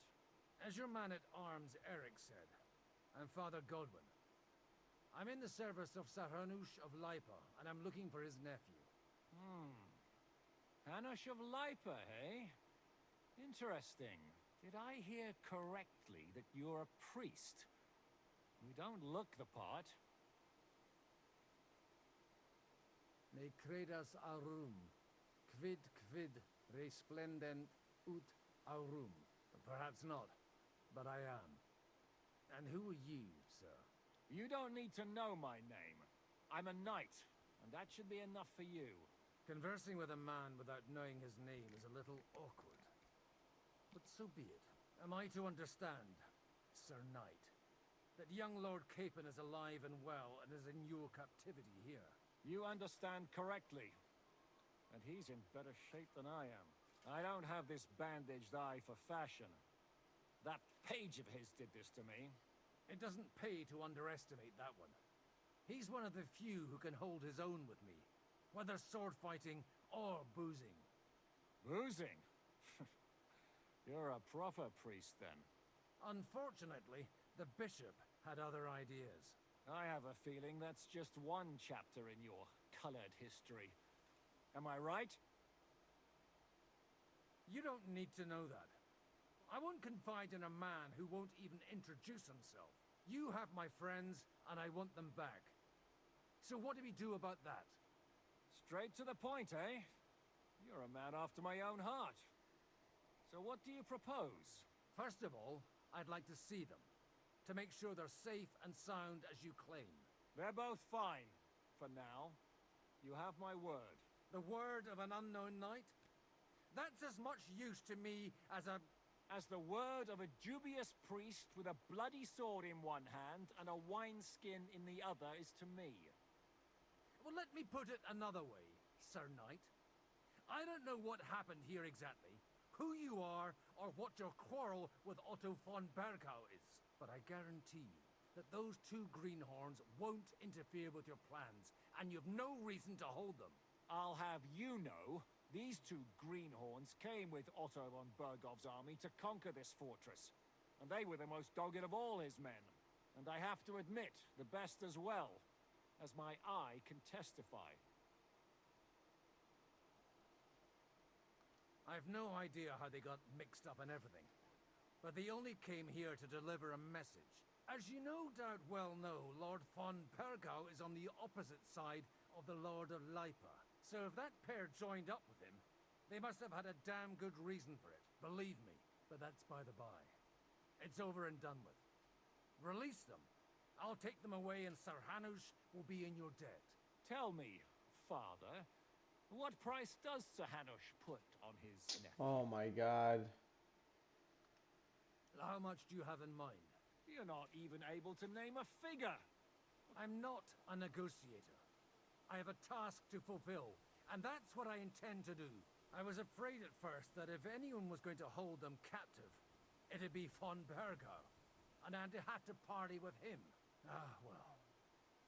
As your man-at-arms Eric said, I'm Father Godwin. I'm in the service of Hanush of Lipa, and I'm looking for his nephew. Hanush of Lipa, eh? Interesting. Did I hear correctly that you're a priest? You don't look the part. Ne credas aurum, quid resplendent ut aurum. Perhaps not, but I am. And who are you, sir? You don't need to know my name. I'm a knight, and that should be enough for you. Conversing with a man without knowing his name is a little awkward. But so be it. Am I to understand, Sir Knight, that young Lord Capon is alive and well and is in your captivity here? You understand correctly. And he's in better shape than I am. I don't have this bandaged eye for fashion. That page of his did this to me. It doesn't pay to underestimate that one. He's one of the few who can hold his own with me, whether sword fighting or boozing. Boozing? You're a proper priest, then. Unfortunately, the bishop had other ideas. I have a feeling that's just one chapter in your colored history. Am I right? You don't need to know that. I won't confide in a man who won't even introduce himself. You have my friends, and I want them back. So what do we do about that? Straight to the point, eh? You're a man after my own heart. So what do you propose? First of all, I'd like to see them, to make sure they're safe and sound as you claim. They're both fine, for now. You have my word. The word of an unknown knight? That's as much use to me as a... As the word of a dubious priest with a bloody sword in one hand and a wineskin in the other is to me. Well, let me put it another way, Sir Knight. I don't know what happened here exactly, who you are, or what your quarrel with Otto von Bergau is. But I guarantee you that those two greenhorns won't interfere with your plans, and you've no reason to hold them. I'll have you know, these two greenhorns came with Otto von Bergov's army to conquer this fortress, and they were the most dogged of all his men. And I have to admit, the best as well, as my eye can testify. I've no idea how they got mixed up in everything, but they only came here to deliver a message. As you no doubt well know, Lord von Pergau is on the opposite side of the Lord of Lipa. So if that pair joined up with him, they must have had a damn good reason for it. Believe me, but that's by the by. It's over and done with. Release them. I'll take them away and Sir Hanush will be in your debt. Tell me, Father, what price does Sir Hanush put on his nephew? Oh my god. How much do you have in mind? You're not even able to name a figure. I'm not a negotiator. I have a task to fulfill, and that's what I intend to do. I was afraid at first that if anyone was going to hold them captive, it'd be von Pergau, and I'd have to party with him. Ah, well.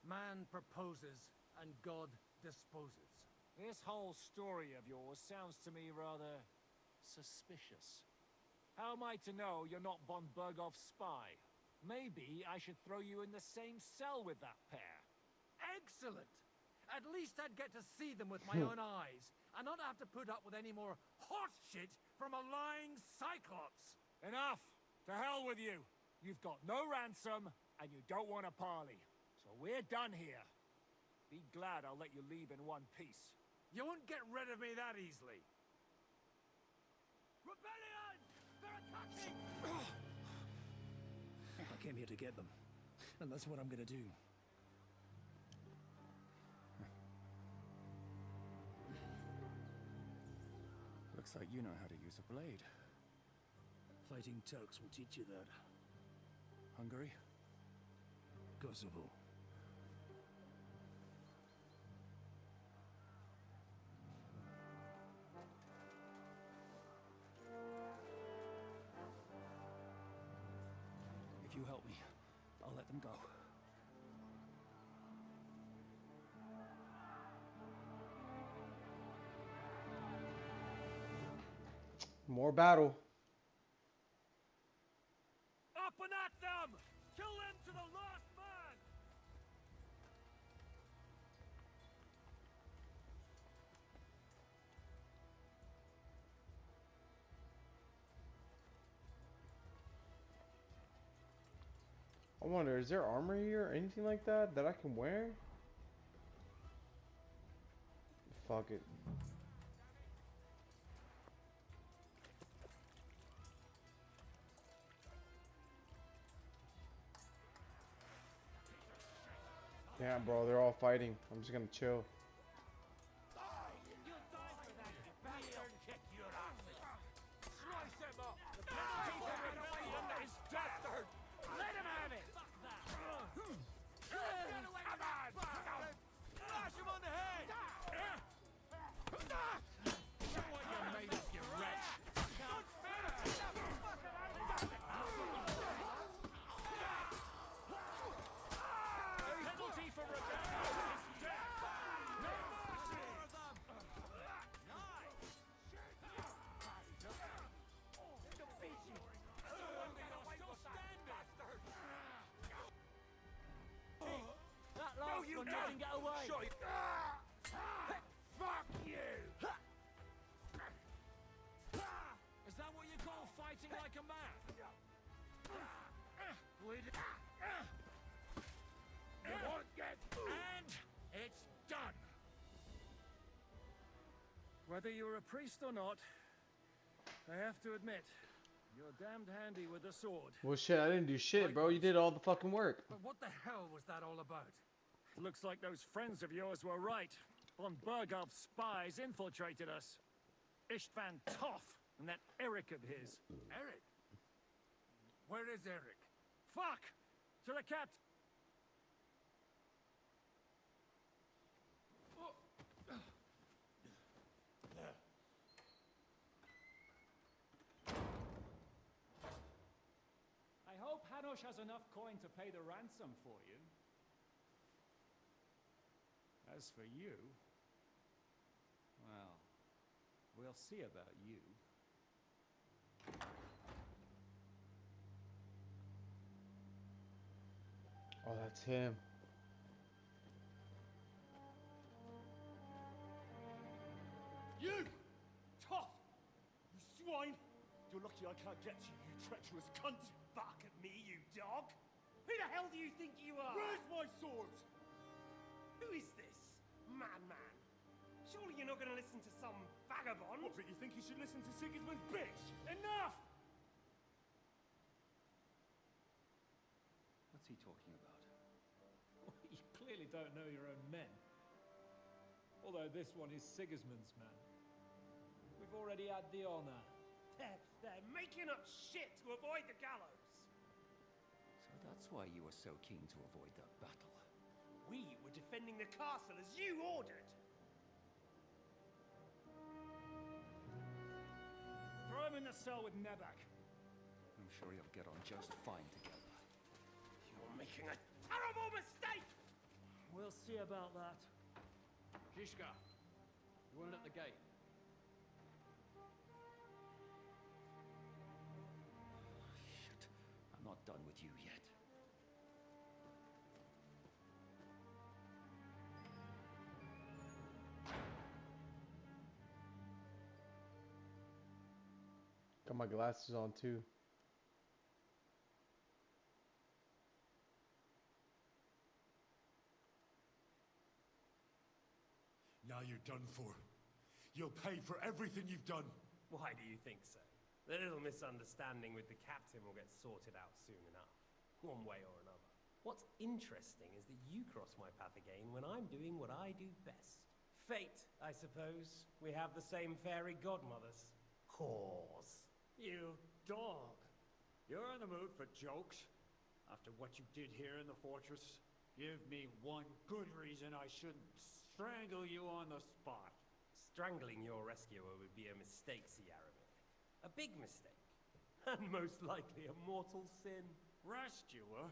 Man proposes, and God disposes. This whole story of yours sounds to me rather suspicious. How am I to know you're not von Bergov's spy? Maybe I should throw you in the same cell with that pair. Excellent! At least I'd get to see them with my own eyes, and not have to put up with any more hot shit from a lying cyclops. Enough! To hell with you! You've got no ransom, and you don't want a parley. So we're done here. Be glad I'll let you leave in one piece. You won't get rid of me that easily. Rebellion! They're attacking! I came here to get them, and that's what I'm gonna do. Looks like you know how to use a blade. Fighting Turks will teach you that. Hungary? Kosovo. If you help me, I'll let them go. More battle. Up and at them! Kill them to the last man! I wonder, is there armor here or anything like that I can wear? Fuck it. Damn, bro, they're all fighting. I'm just gonna chill. You didn't get away! Fuck you! Is that what you call fighting like a man? You won't get... And it's done! Whether you're a priest or not, I have to admit, you're damned handy with a sword. Well, shit, I didn't do shit, bro. You did all the fucking work. But what the hell was that all about? Looks like those friends of yours were right. Von Bergov's spies infiltrated us. Istvan Toff and that Eric of his. Eric? Where is Eric? Fuck! To the captain! I hope Hanush has enough coin to pay the ransom for you. As for you, well, we'll see about you. Oh, that's him. You! Tough! You swine! You're lucky I can't get to you, you treacherous cunt! Back at me, you dog! Who the hell do you think you are? Where's my sword? Who is this? Madman! Surely you're not gonna listen to some vagabond? What, but you think you should listen to Sigismund's bitch? Enough! What's he talking about? You clearly don't know your own men. Although this one is Sigismund's man. We've already had the honor. They're making up shit to avoid the gallows! So that's why you were so keen to avoid that battle. We were defending the castle as you ordered! Throw him in the cell with Nebak. I'm sure you'll get on just fine together. You're making a terrible mistake! We'll see about that. Zizka, you weren't at the gate. Shit, I'm not done with you yet. Got my glasses on too. Now you're done for. You'll pay for everything you've done. Why do you think so? The little misunderstanding with the captain will get sorted out soon enough, one way or another. What's interesting is that you cross my path again when I'm doing what I do best. Fate, I suppose. We have the same fairy godmothers. Whores. You dog. You're in the mood for jokes? After what you did here in the fortress? Give me one good reason I shouldn't strangle you on the spot. Strangling your rescuer would be a mistake, Sierramir. A big mistake. And most likely a mortal sin. Rescuer?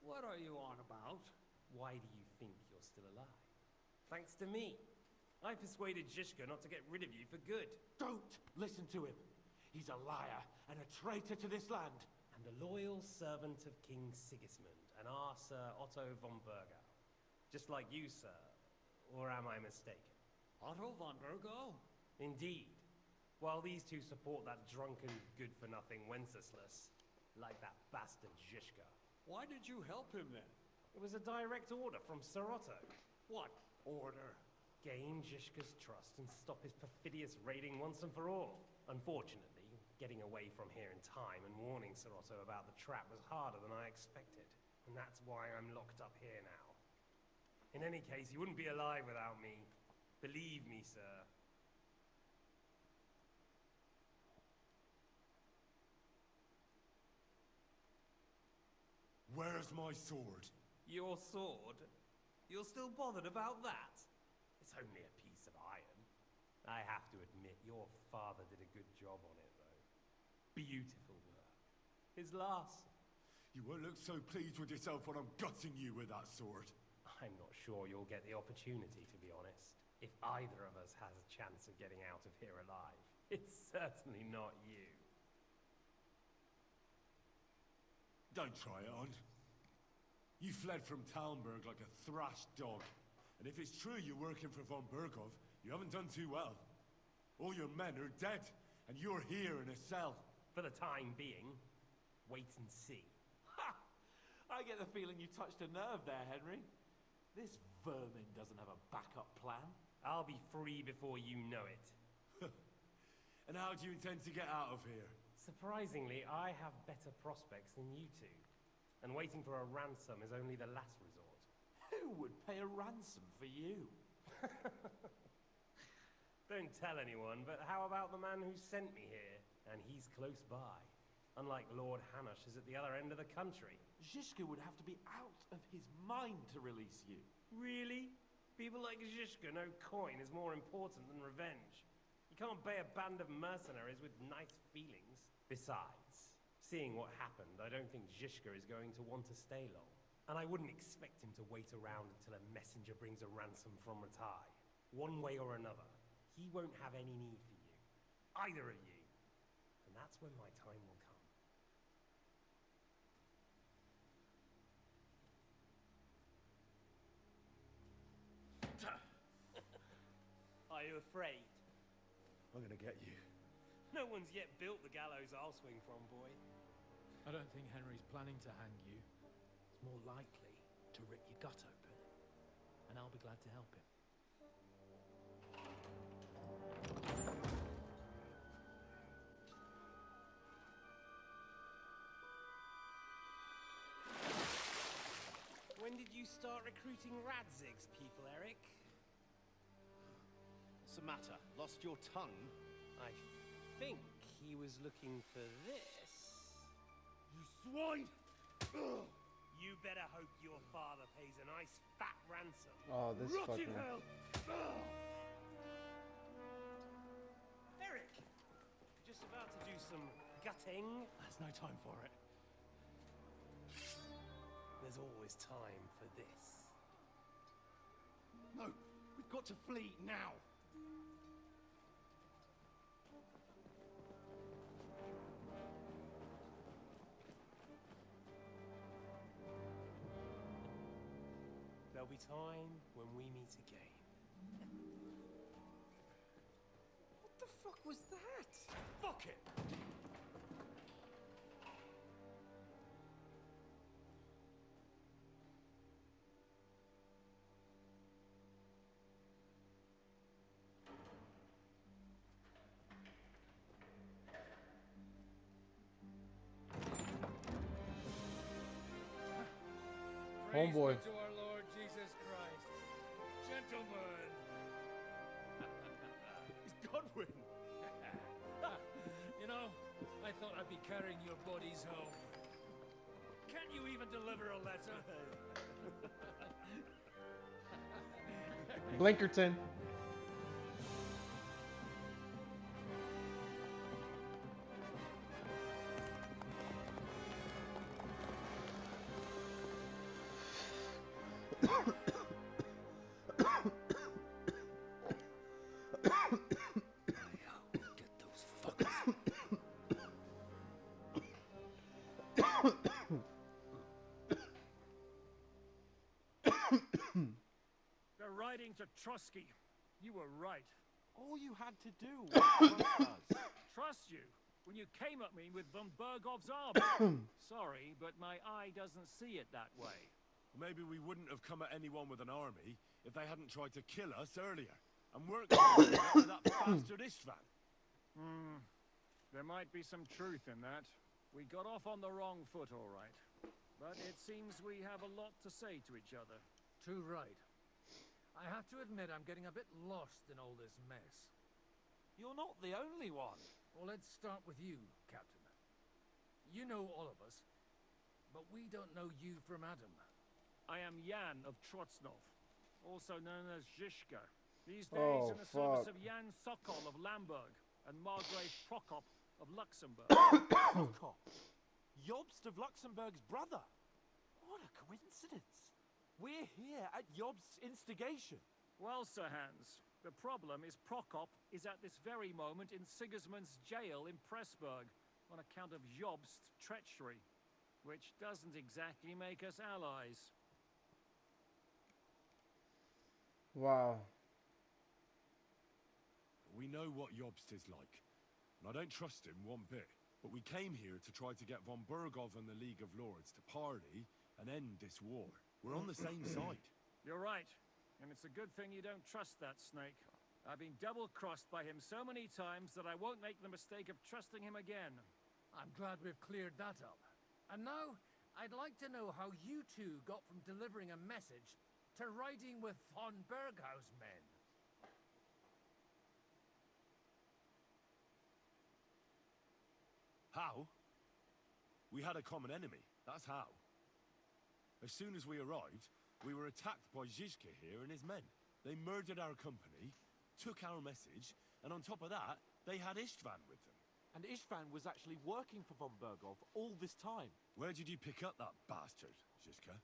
What are you on about? Why do you think you're still alive? Thanks to me. I persuaded Zizka not to get rid of you for good. Don't listen to him. He's a liar and a traitor to this land. And a loyal servant of King Sigismund and our Sir Otto von Bergau. Just like you, sir. Or am I mistaken? Otto von Bergau? Indeed. While these two support that drunken, good-for-nothing Wenceslas, like that bastard Zizka. Why did you help him then? It was a direct order from Sir Otto. What order? Gain Zizka's trust and stop his perfidious raiding once and for all. Unfortunately, getting away from here in time and warning Sir Otto about the trap was harder than I expected. And that's why I'm locked up here now. In any case, you wouldn't be alive without me. Believe me, sir. Where's my sword? Your sword? You're still bothered about that? It's only a piece of iron. I have to admit, your father did a good job on it, though. Beautiful work. His last. You won't look so pleased with yourself when I'm gutting you with that sword. I'm not sure you'll get the opportunity, to be honest. If either of us has a chance of getting out of here alive, it's certainly not you. Don't try it on. You fled from Talmberg like a thrashed dog. And if it's true you're working for von Bergov, you haven't done too well. All your men are dead, and you're here in a cell. For the time being, wait and see. Ha! I get the feeling you touched a nerve there, Henry. This vermin doesn't have a backup plan. I'll be free before you know it. And how do you intend to get out of here? Surprisingly, I have better prospects than you two. And waiting for a ransom is only the last resort. Who would pay a ransom for you? Don't tell anyone, but how about the man who sent me here? And he's close by. Unlike Lord Hanush is at the other end of the country. Zizka would have to be out of his mind to release you. Really? People like Zizka know coin is more important than revenge. You can't pay a band of mercenaries with nice feelings. Besides, seeing what happened, I don't think Zizka is going to want to stay long. And I wouldn't expect him to wait around until a messenger brings a ransom from Ratai. One way or another, he won't have any need for you. Either of you. And that's when my time will come. Are you afraid? I'm gonna get you. No one's yet built the gallows I'll swing from, boy. I don't think Henry's planning to hang you. It's more likely to rip your gut open. And I'll be glad to help him. When did you start recruiting Radzig's people, Eric? What's the matter? Lost your tongue? I think he was looking for this. You swine! Ugh. You better hope your father pays a nice fat ransom. Oh, this Rot in fucking... hell! Ugh. Eric! Just about to do some gutting. There's no time for it. There's always time for this. No, we've got to flee now. There'll be time when we meet again. What the fuck was that? Fuck it! Homeboy. Praise be to our Lord Jesus Christ. Gentlemen. It's Godwin! You know, I thought I'd be carrying your bodies home. Can't you even deliver a letter? Blinkerton. They're riding to Trotsky. You were right. All you had to do was trust us. Trust you when you came at me with von Bergov's army. Sorry, but my eye doesn't see it that way. Maybe we wouldn't have come at anyone with an army if they hadn't tried to kill us earlier. And weren't coming after that bastard Istvan. There might be some truth in that. We got off on the wrong foot, all right. But it seems we have a lot to say to each other. Too right. I have to admit I'm getting a bit lost in all this mess. You're not the only one. Well, let's start with you, Captain. You know all of us, but we don't know you from Adam. I am Jan of Trotsnov, also known as Zhishka. These days in the service of Jan Sokol of Lamberg and Margrave Prokop of Luxembourg. Prokop? Jobst of Luxembourg's brother? What a coincidence. We're here at Jobst's instigation. Well, Sir Hans, the problem is Prokop is at this very moment in Sigismund's jail in Pressburg on account of Jobst's treachery, which doesn't exactly make us allies. Wow. We know what Jobst is like, and I don't trust him one bit. But we came here to try to get von Bergov and the League of Lords to parley and end this war. We're on the same side. You're right, and it's a good thing you don't trust that snake. I've been double-crossed by him so many times that I won't make the mistake of trusting him again. I'm glad we've cleared that up. And now, I'd like to know how you two got from delivering a message to riding with von Berghaus men. How? We had a common enemy, that's how. As soon as we arrived, we were attacked by Zizka here and his men. They murdered our company, took our message, and on top of that, they had Istvan with them. And Istvan was actually working for von Bergov all this time. Where did you pick up that bastard, Zizka?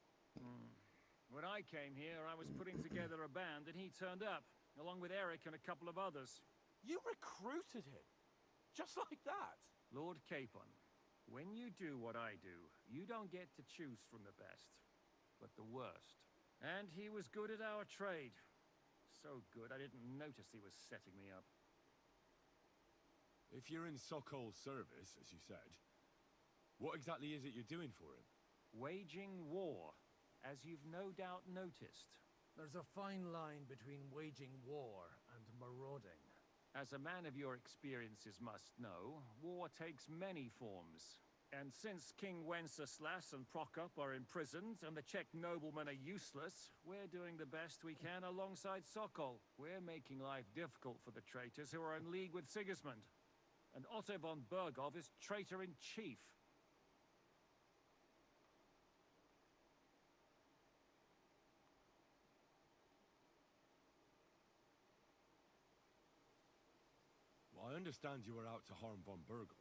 When I came here, I was putting together a band, and he turned up, along with Eric and a couple of others. You recruited him? Just like that? Lord Capon, when you do what I do, you don't get to choose from the best, but the worst. And he was good at our trade. so good I didn't notice he was setting me up. If you're in Sokol's service, as you said, what exactly is it you're doing for him? Waging war, as you've no doubt noticed. There's a fine line between waging war and marauding. As a man of your experiences must know, war takes many forms. And since King Wenceslas and Prokop are imprisoned and the Czech noblemen are useless, we're doing the best we can alongside Sokol. We're making life difficult for the traitors who are in league with Sigismund. And Otto von Bergov is traitor-in-chief. Well, I understand you were out to harm von Bergov.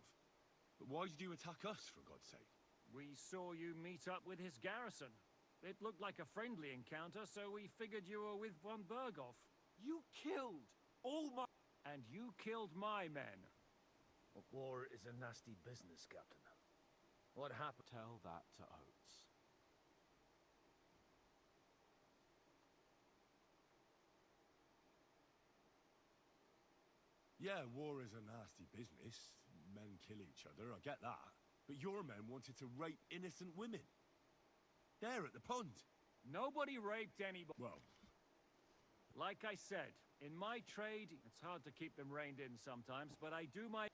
But why did you attack us, for God's sake? We saw you meet up with his garrison. It looked like a friendly encounter, so we figured you were with von Bergov. You killed all my... And you killed my men. War is a nasty business, Captain. What happened? Tell that to Oates. Yeah, war is a nasty business. Men kill each other, I get that. But your men wanted to rape innocent women. There at the pond. Nobody raped anybody. Well, like I said, in my trade, it's hard to keep them reined in sometimes, but I do my...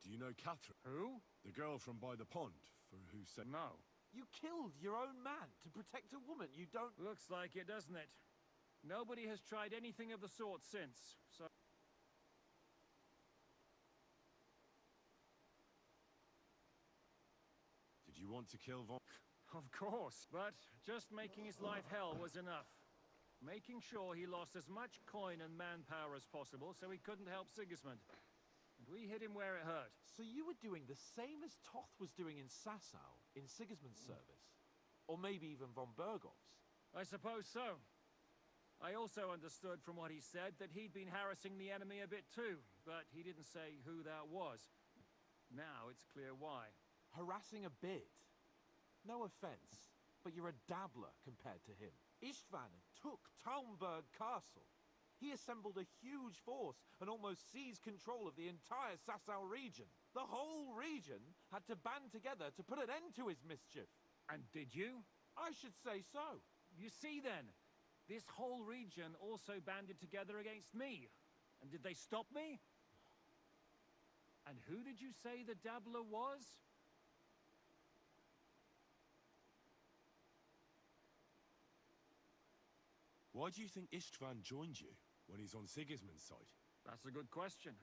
do you know Catherine? Who? The girl from by the pond, for who said... No. You killed your own man to protect a woman you don't... Looks like it, doesn't it? Nobody has tried anything of the sort since, so... Did you want to kill von... Of course, but just making his life hell was enough. Making sure he lost as much coin and manpower as possible so he couldn't help Sigismund. And we hit him where it hurt. So you were doing the same as Toth was doing in Sasau, in Sigismund's service? Or maybe even von Bergov's? I suppose so. I also understood from what he said that he'd been harassing the enemy a bit too, but he didn't say who that was. Now it's clear why. Harassing a bit? No offense, but you're a dabbler compared to him. Istvan took Talmberg Castle. He assembled a huge force and almost seized control of the entire Sasau region. The whole region had to band together to put an end to his mischief. And did you? I should say so. You see then, this whole region also banded together against me. And did they stop me? And who did you say the dabbler was? Why do you think Istvan joined you when he's on Sigismund's side? That's a good question.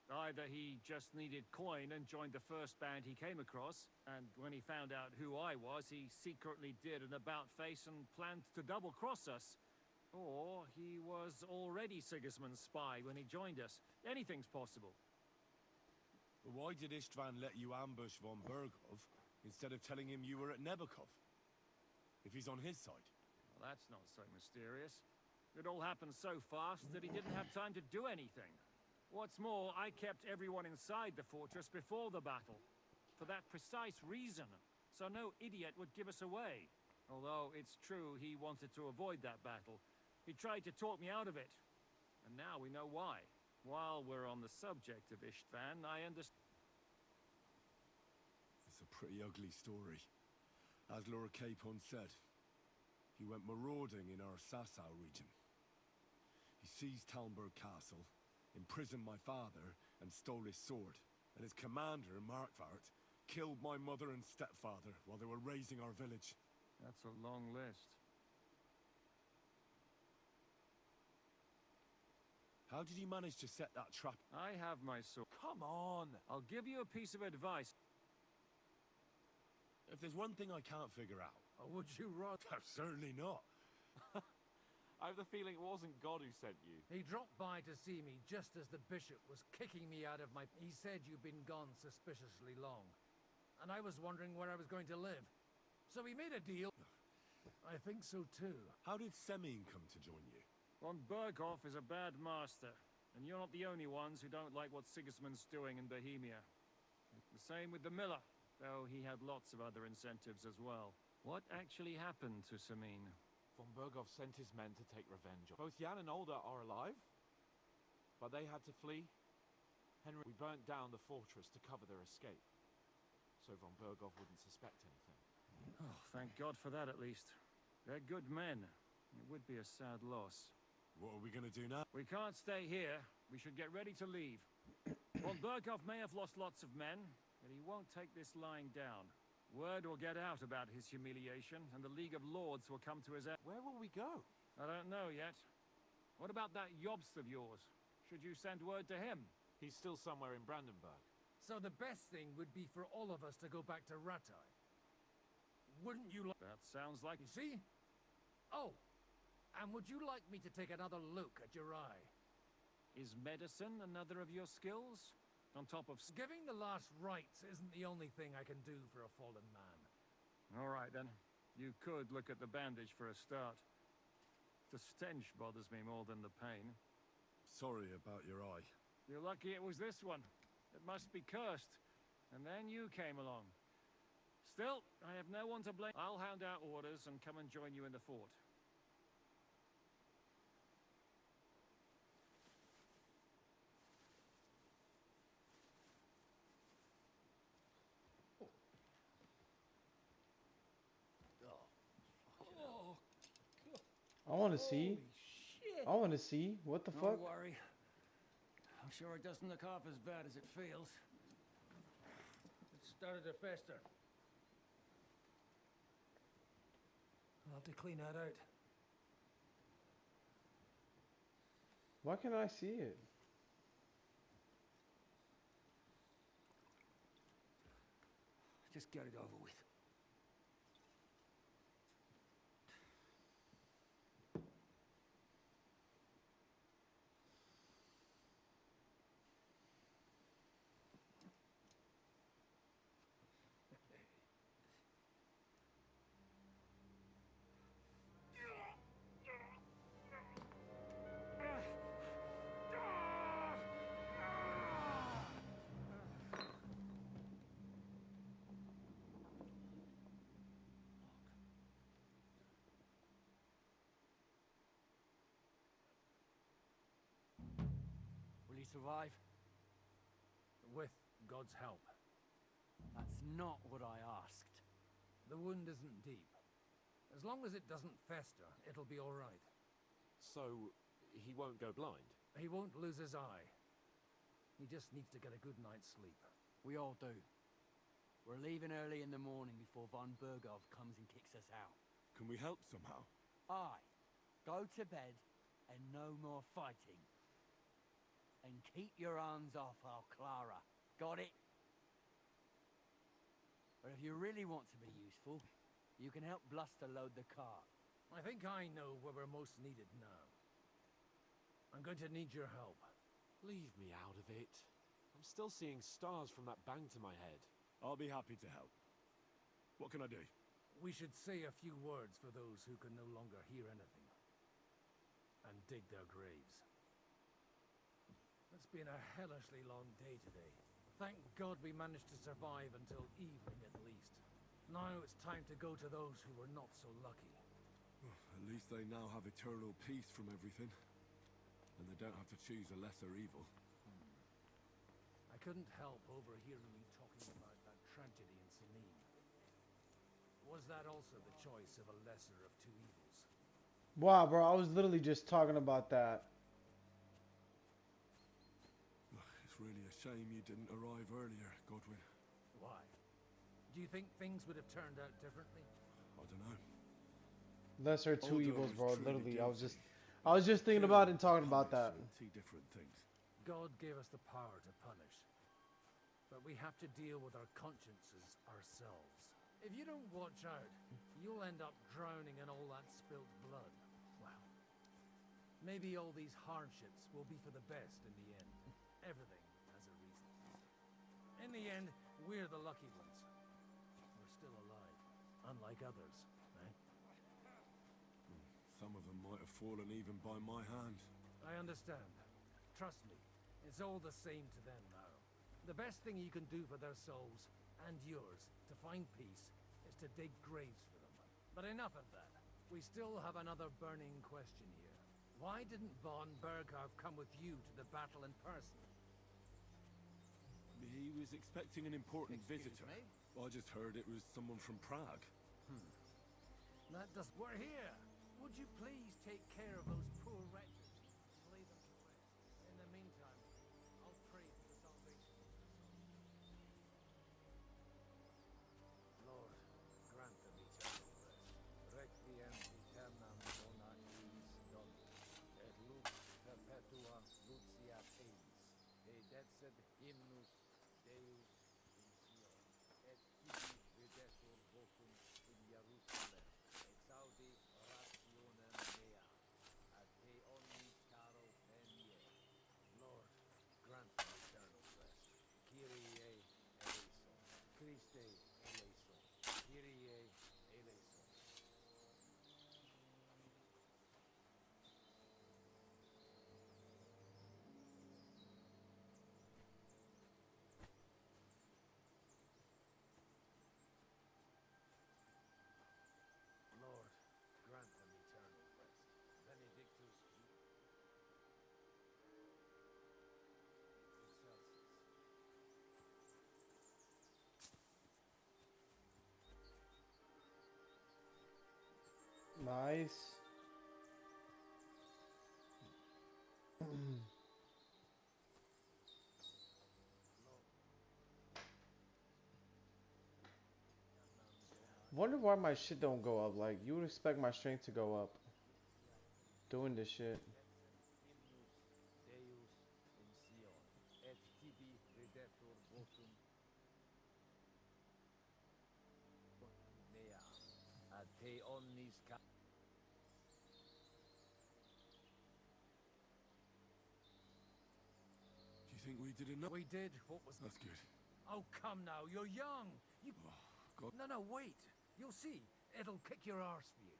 Either he just needed coin and joined the first band he came across, and when he found out who I was, he secretly did an about-face and planned to double-cross us. Or he was already Sigismund's spy when he joined us. Anything's possible. But why did Istvan let you ambush von Bergov instead of telling him you were at Nebukov? If he's on his side. Well, that's not so mysterious. It all happened so fast that he didn't have time to do anything. What's more, I kept everyone inside the fortress before the battle. For that precise reason. So no idiot would give us away. Although it's true he wanted to avoid that battle. He tried to talk me out of it. And now we know why. While we're on the subject of Istvan, I understand... It's a pretty ugly story. As Lord Capon said, he went marauding in our Sasau region. He seized Talmberg Castle, imprisoned my father, and stole his sword. And his commander, Markvart, killed my mother and stepfather while they were raising our village. That's a long list. How did he manage to set that trap? I have my sword. Come on! I'll give you a piece of advice. If there's one thing I can't figure out... would you rather... Certainly not. I have the feeling it wasn't God who sent you. He dropped by to see me just as the bishop was kicking me out of my... He said you'd been gone suspiciously long. And I was wondering where I was going to live. So we made a deal. I think so too. How did Semyon come to join you? Von Bergov is a bad master. And you're not the only ones who don't like what Sigismund's doing in Bohemia. The same with the miller, though he had lots of other incentives as well. What actually happened to Semyon? Von Berghoff sent his men to take revenge. Both Jan and Olda are alive, but they had to flee. Henry, we burnt down the fortress to cover their escape, so von Berghoff wouldn't suspect anything. Oh, thank God for that, at least. They're good men. It would be a sad loss. What are we gonna do now? We can't stay here. We should get ready to leave. Von Berghoff may have lost lots of men, but he won't take this lying down. Word will get out about his humiliation, and the League of Lords will come to his aid. Where will we go? I don't know yet. What about that Jobst of yours? Should you send word to him? He's still somewhere in Brandenburg. So the best thing would be for all of us to go back to Rattay. Wouldn't you like... That sounds like... You see? Oh, and would you like me to take another look at your eye? Is medicine another of your skills? On top of... Giving the last rites isn't the only thing I can do for a fallen man. All right, then. You could look at the bandage for a start. The stench bothers me more than the pain. Sorry about your eye. You're lucky it was this one. It must be cursed. And then you came along. Still, I have no one to blame. I'll hand out orders and come and join you in the fort. I want to see. I want to see. What the fuck? Don't worry. I'm sure it doesn't look half as bad as it feels. It started to fester. I'll have to clean that out. Why can't I see it? Just get it over with. Will he survive? With God's help. That's not what I asked. The wound isn't deep. As long as it doesn't fester, it'll be all right. So, he won't go blind? He won't lose his eye. He just needs to get a good night's sleep. We all do. We're leaving early in the morning before von Berghoff comes and kicks us out. Can we help somehow? Aye. Go to bed and no more fighting. And keep your hands off our Clara. Got it? But if you really want to be useful, you can help Bluster load the cart. I think I know where we're most needed now. I'm going to need your help. Leave me out of it. I'm still seeing stars from that bang to my head. I'll be happy to help. What can I do? We should say a few words for those who can no longer hear anything. And dig their graves. It's been a hellishly long day today. Thank God we managed to survive until evening at least. Now it's time to go to those who were not so lucky. At least they now have eternal peace from everything. And they don't have to choose a lesser evil. I couldn't help overhearing you talking about that tragedy in Sanin. Was that also the choice of a lesser of two evils? Wow, bro, I was literally just talking about that. It's really a shame you didn't arrive earlier, Godwin. Why? Do you think things would have turned out differently? I don't know. Lesser two Although evils, it's bro. truly Literally, I was guilty, just thinking about it and talking about that. Two different things. God gave us the power to punish. But we have to deal with our consciences ourselves. If you don't watch out, you'll end up drowning in all that spilt blood. Well, maybe all these hardships will be for the best in the end. Everything has a reason. In the end, we're the lucky ones. We're still alive, unlike others, eh? Some of them might have fallen even by my hand. I understand. Trust me, it's all the same to them now. The best thing you can do for their souls, and yours, to find peace, is to dig graves for them. But enough of that. We still have another burning question here. Why didn't von Berghoff come with you to the battle in person? He was expecting an important visitor. Me? I just heard it was someone from Prague. That does. We're here. Would you please take care of those poor wretches and lay them to rest? In the meantime, I'll pray for the salvation of their souls. Lord, grant them eternal rest. Requiem aeternam dona eis Domini, et lux perpetua luceat eis. Dedecet hymnus Deus in Sion, et tibi videtur vocum in Jerusalem. Exaudi rationem mea, ad te omnis caro venie. Lord, grant them eternal rest. Kyrie eleison. Christe eleison. Kyrie eleison. Lord, grant them eternal rest. Benedictus Excelsis. Nice. Wonder why my shit don't go up. Like, you would expect my strength to go up doing this shit. Hymnus Deus in Sion, et tibi videtur vocum mea, ad te omnis Do you think we did enough? We did what was... That's good. Oh, come now, you're young. You... God. No, wait. You'll see. It'll kick your arse for you.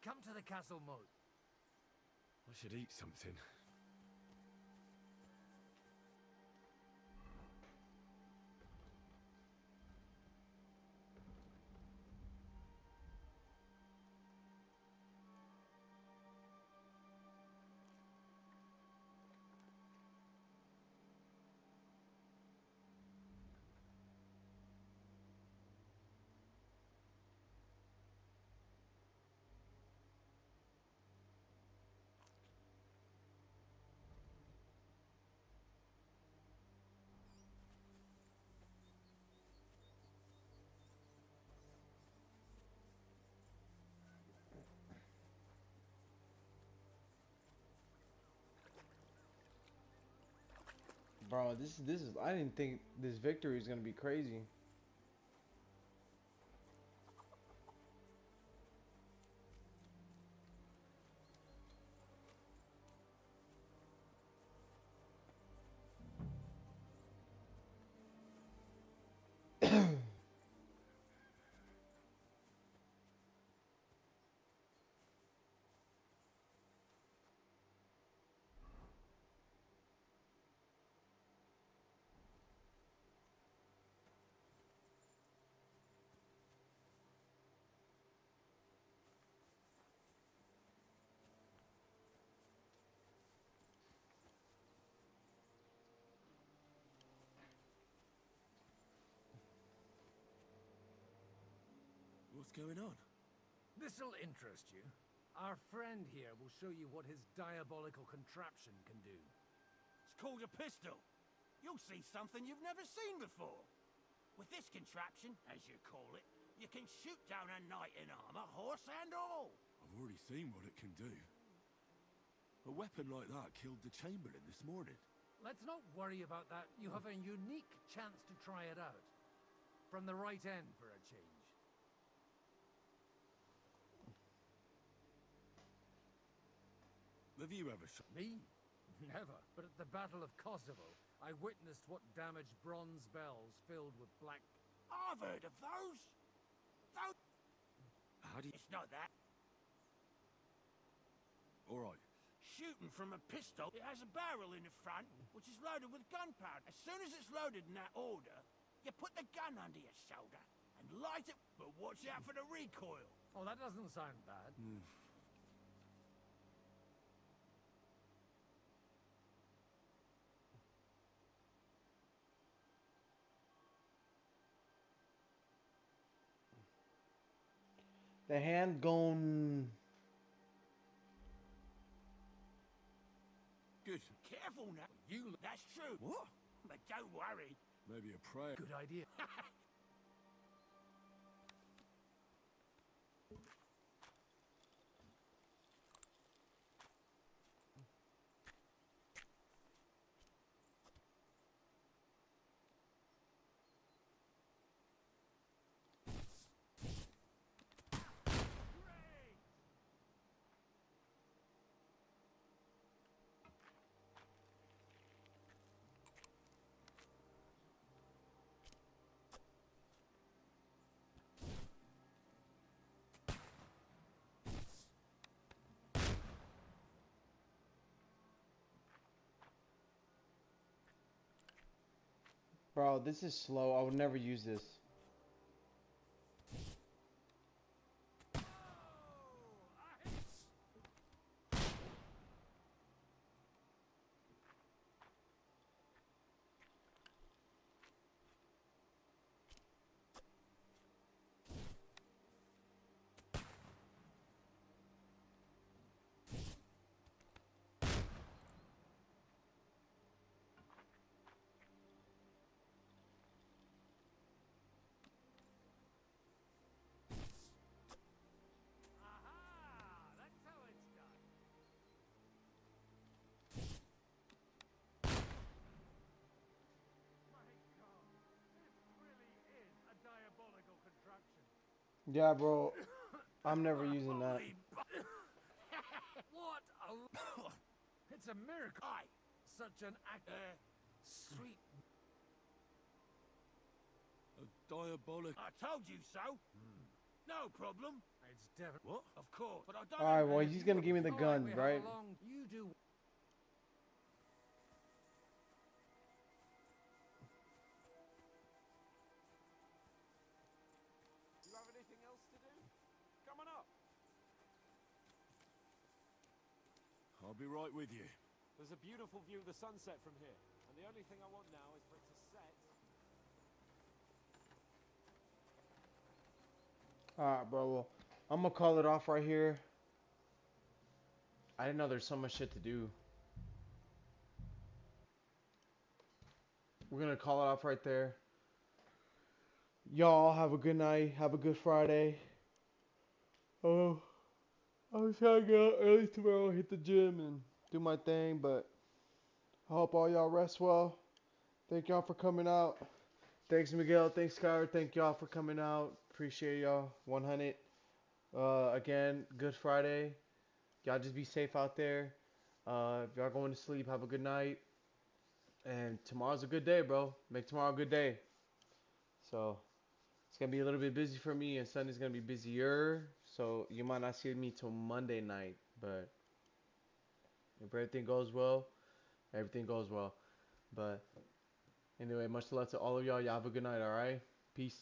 Come to the castle moat. I should eat something. Bro, this is, I didn't think this victory is gonna be crazy. What's going on? This'll interest you. Our friend here will show you what his diabolical contraption can do. It's called a pistol. You'll see something you've never seen before. With this contraption, as you call it, you can shoot down a knight in armor, horse and all. I've already seen what it can do. A weapon like that killed the Chamberlain this morning. Let's not worry about that. You have a unique chance to try it out. From the right end for a change. Have you ever shot? Me? Never. But at the Battle of Kosovo, I witnessed what damaged bronze bells filled with black... I've heard of those. Those... How do you... It's not that. All right. Shooting from a pistol, it has a barrel in the front, which is loaded with gunpowder. As soon as it's loaded in that order, you put the gun under your shoulder, and light it, but watch out for the recoil. Oh, that doesn't sound bad. The hand gone. Good. Careful now. That's true. What? But don't worry. Maybe a prayer. Good idea. Bro, this is slow. I would never use this. Yeah, bro. I'm never using that. What a... It's a miracle. Such an act... sweet... A diabolic... I told you so. No problem. It's definitely... What? Of course, but I don't... Alright, well, he's gonna give me the gun, right? You do... You have anything else to do? Come on up. I'll be right with you. There's a beautiful view of the sunset from here, and the only thing I want now is for it to set. Alright, bro. Well, I'm gonna call it off right here. I didn't know there's so much shit to do. We're gonna call it off right there. Y'all have a good night. Have a good Friday. Oh, I'm trying to get out early tomorrow, hit the gym and do my thing, but I hope all y'all rest well. Thank y'all for coming out. Thanks, Miguel. Thanks, Skyler. Thank y'all for coming out. Appreciate y'all. 100. Again, good Friday. Y'all just be safe out there. If y'all going to sleep, have a good night. And tomorrow's a good day, bro. Make tomorrow a good day. So, it's going to be a little bit busy for me, and Sunday's going to be busier. So, you might not see me till Monday night. But, if everything goes well, everything goes well. But, anyway, much love to all of y'all. Y'all have a good night, alright? Peace.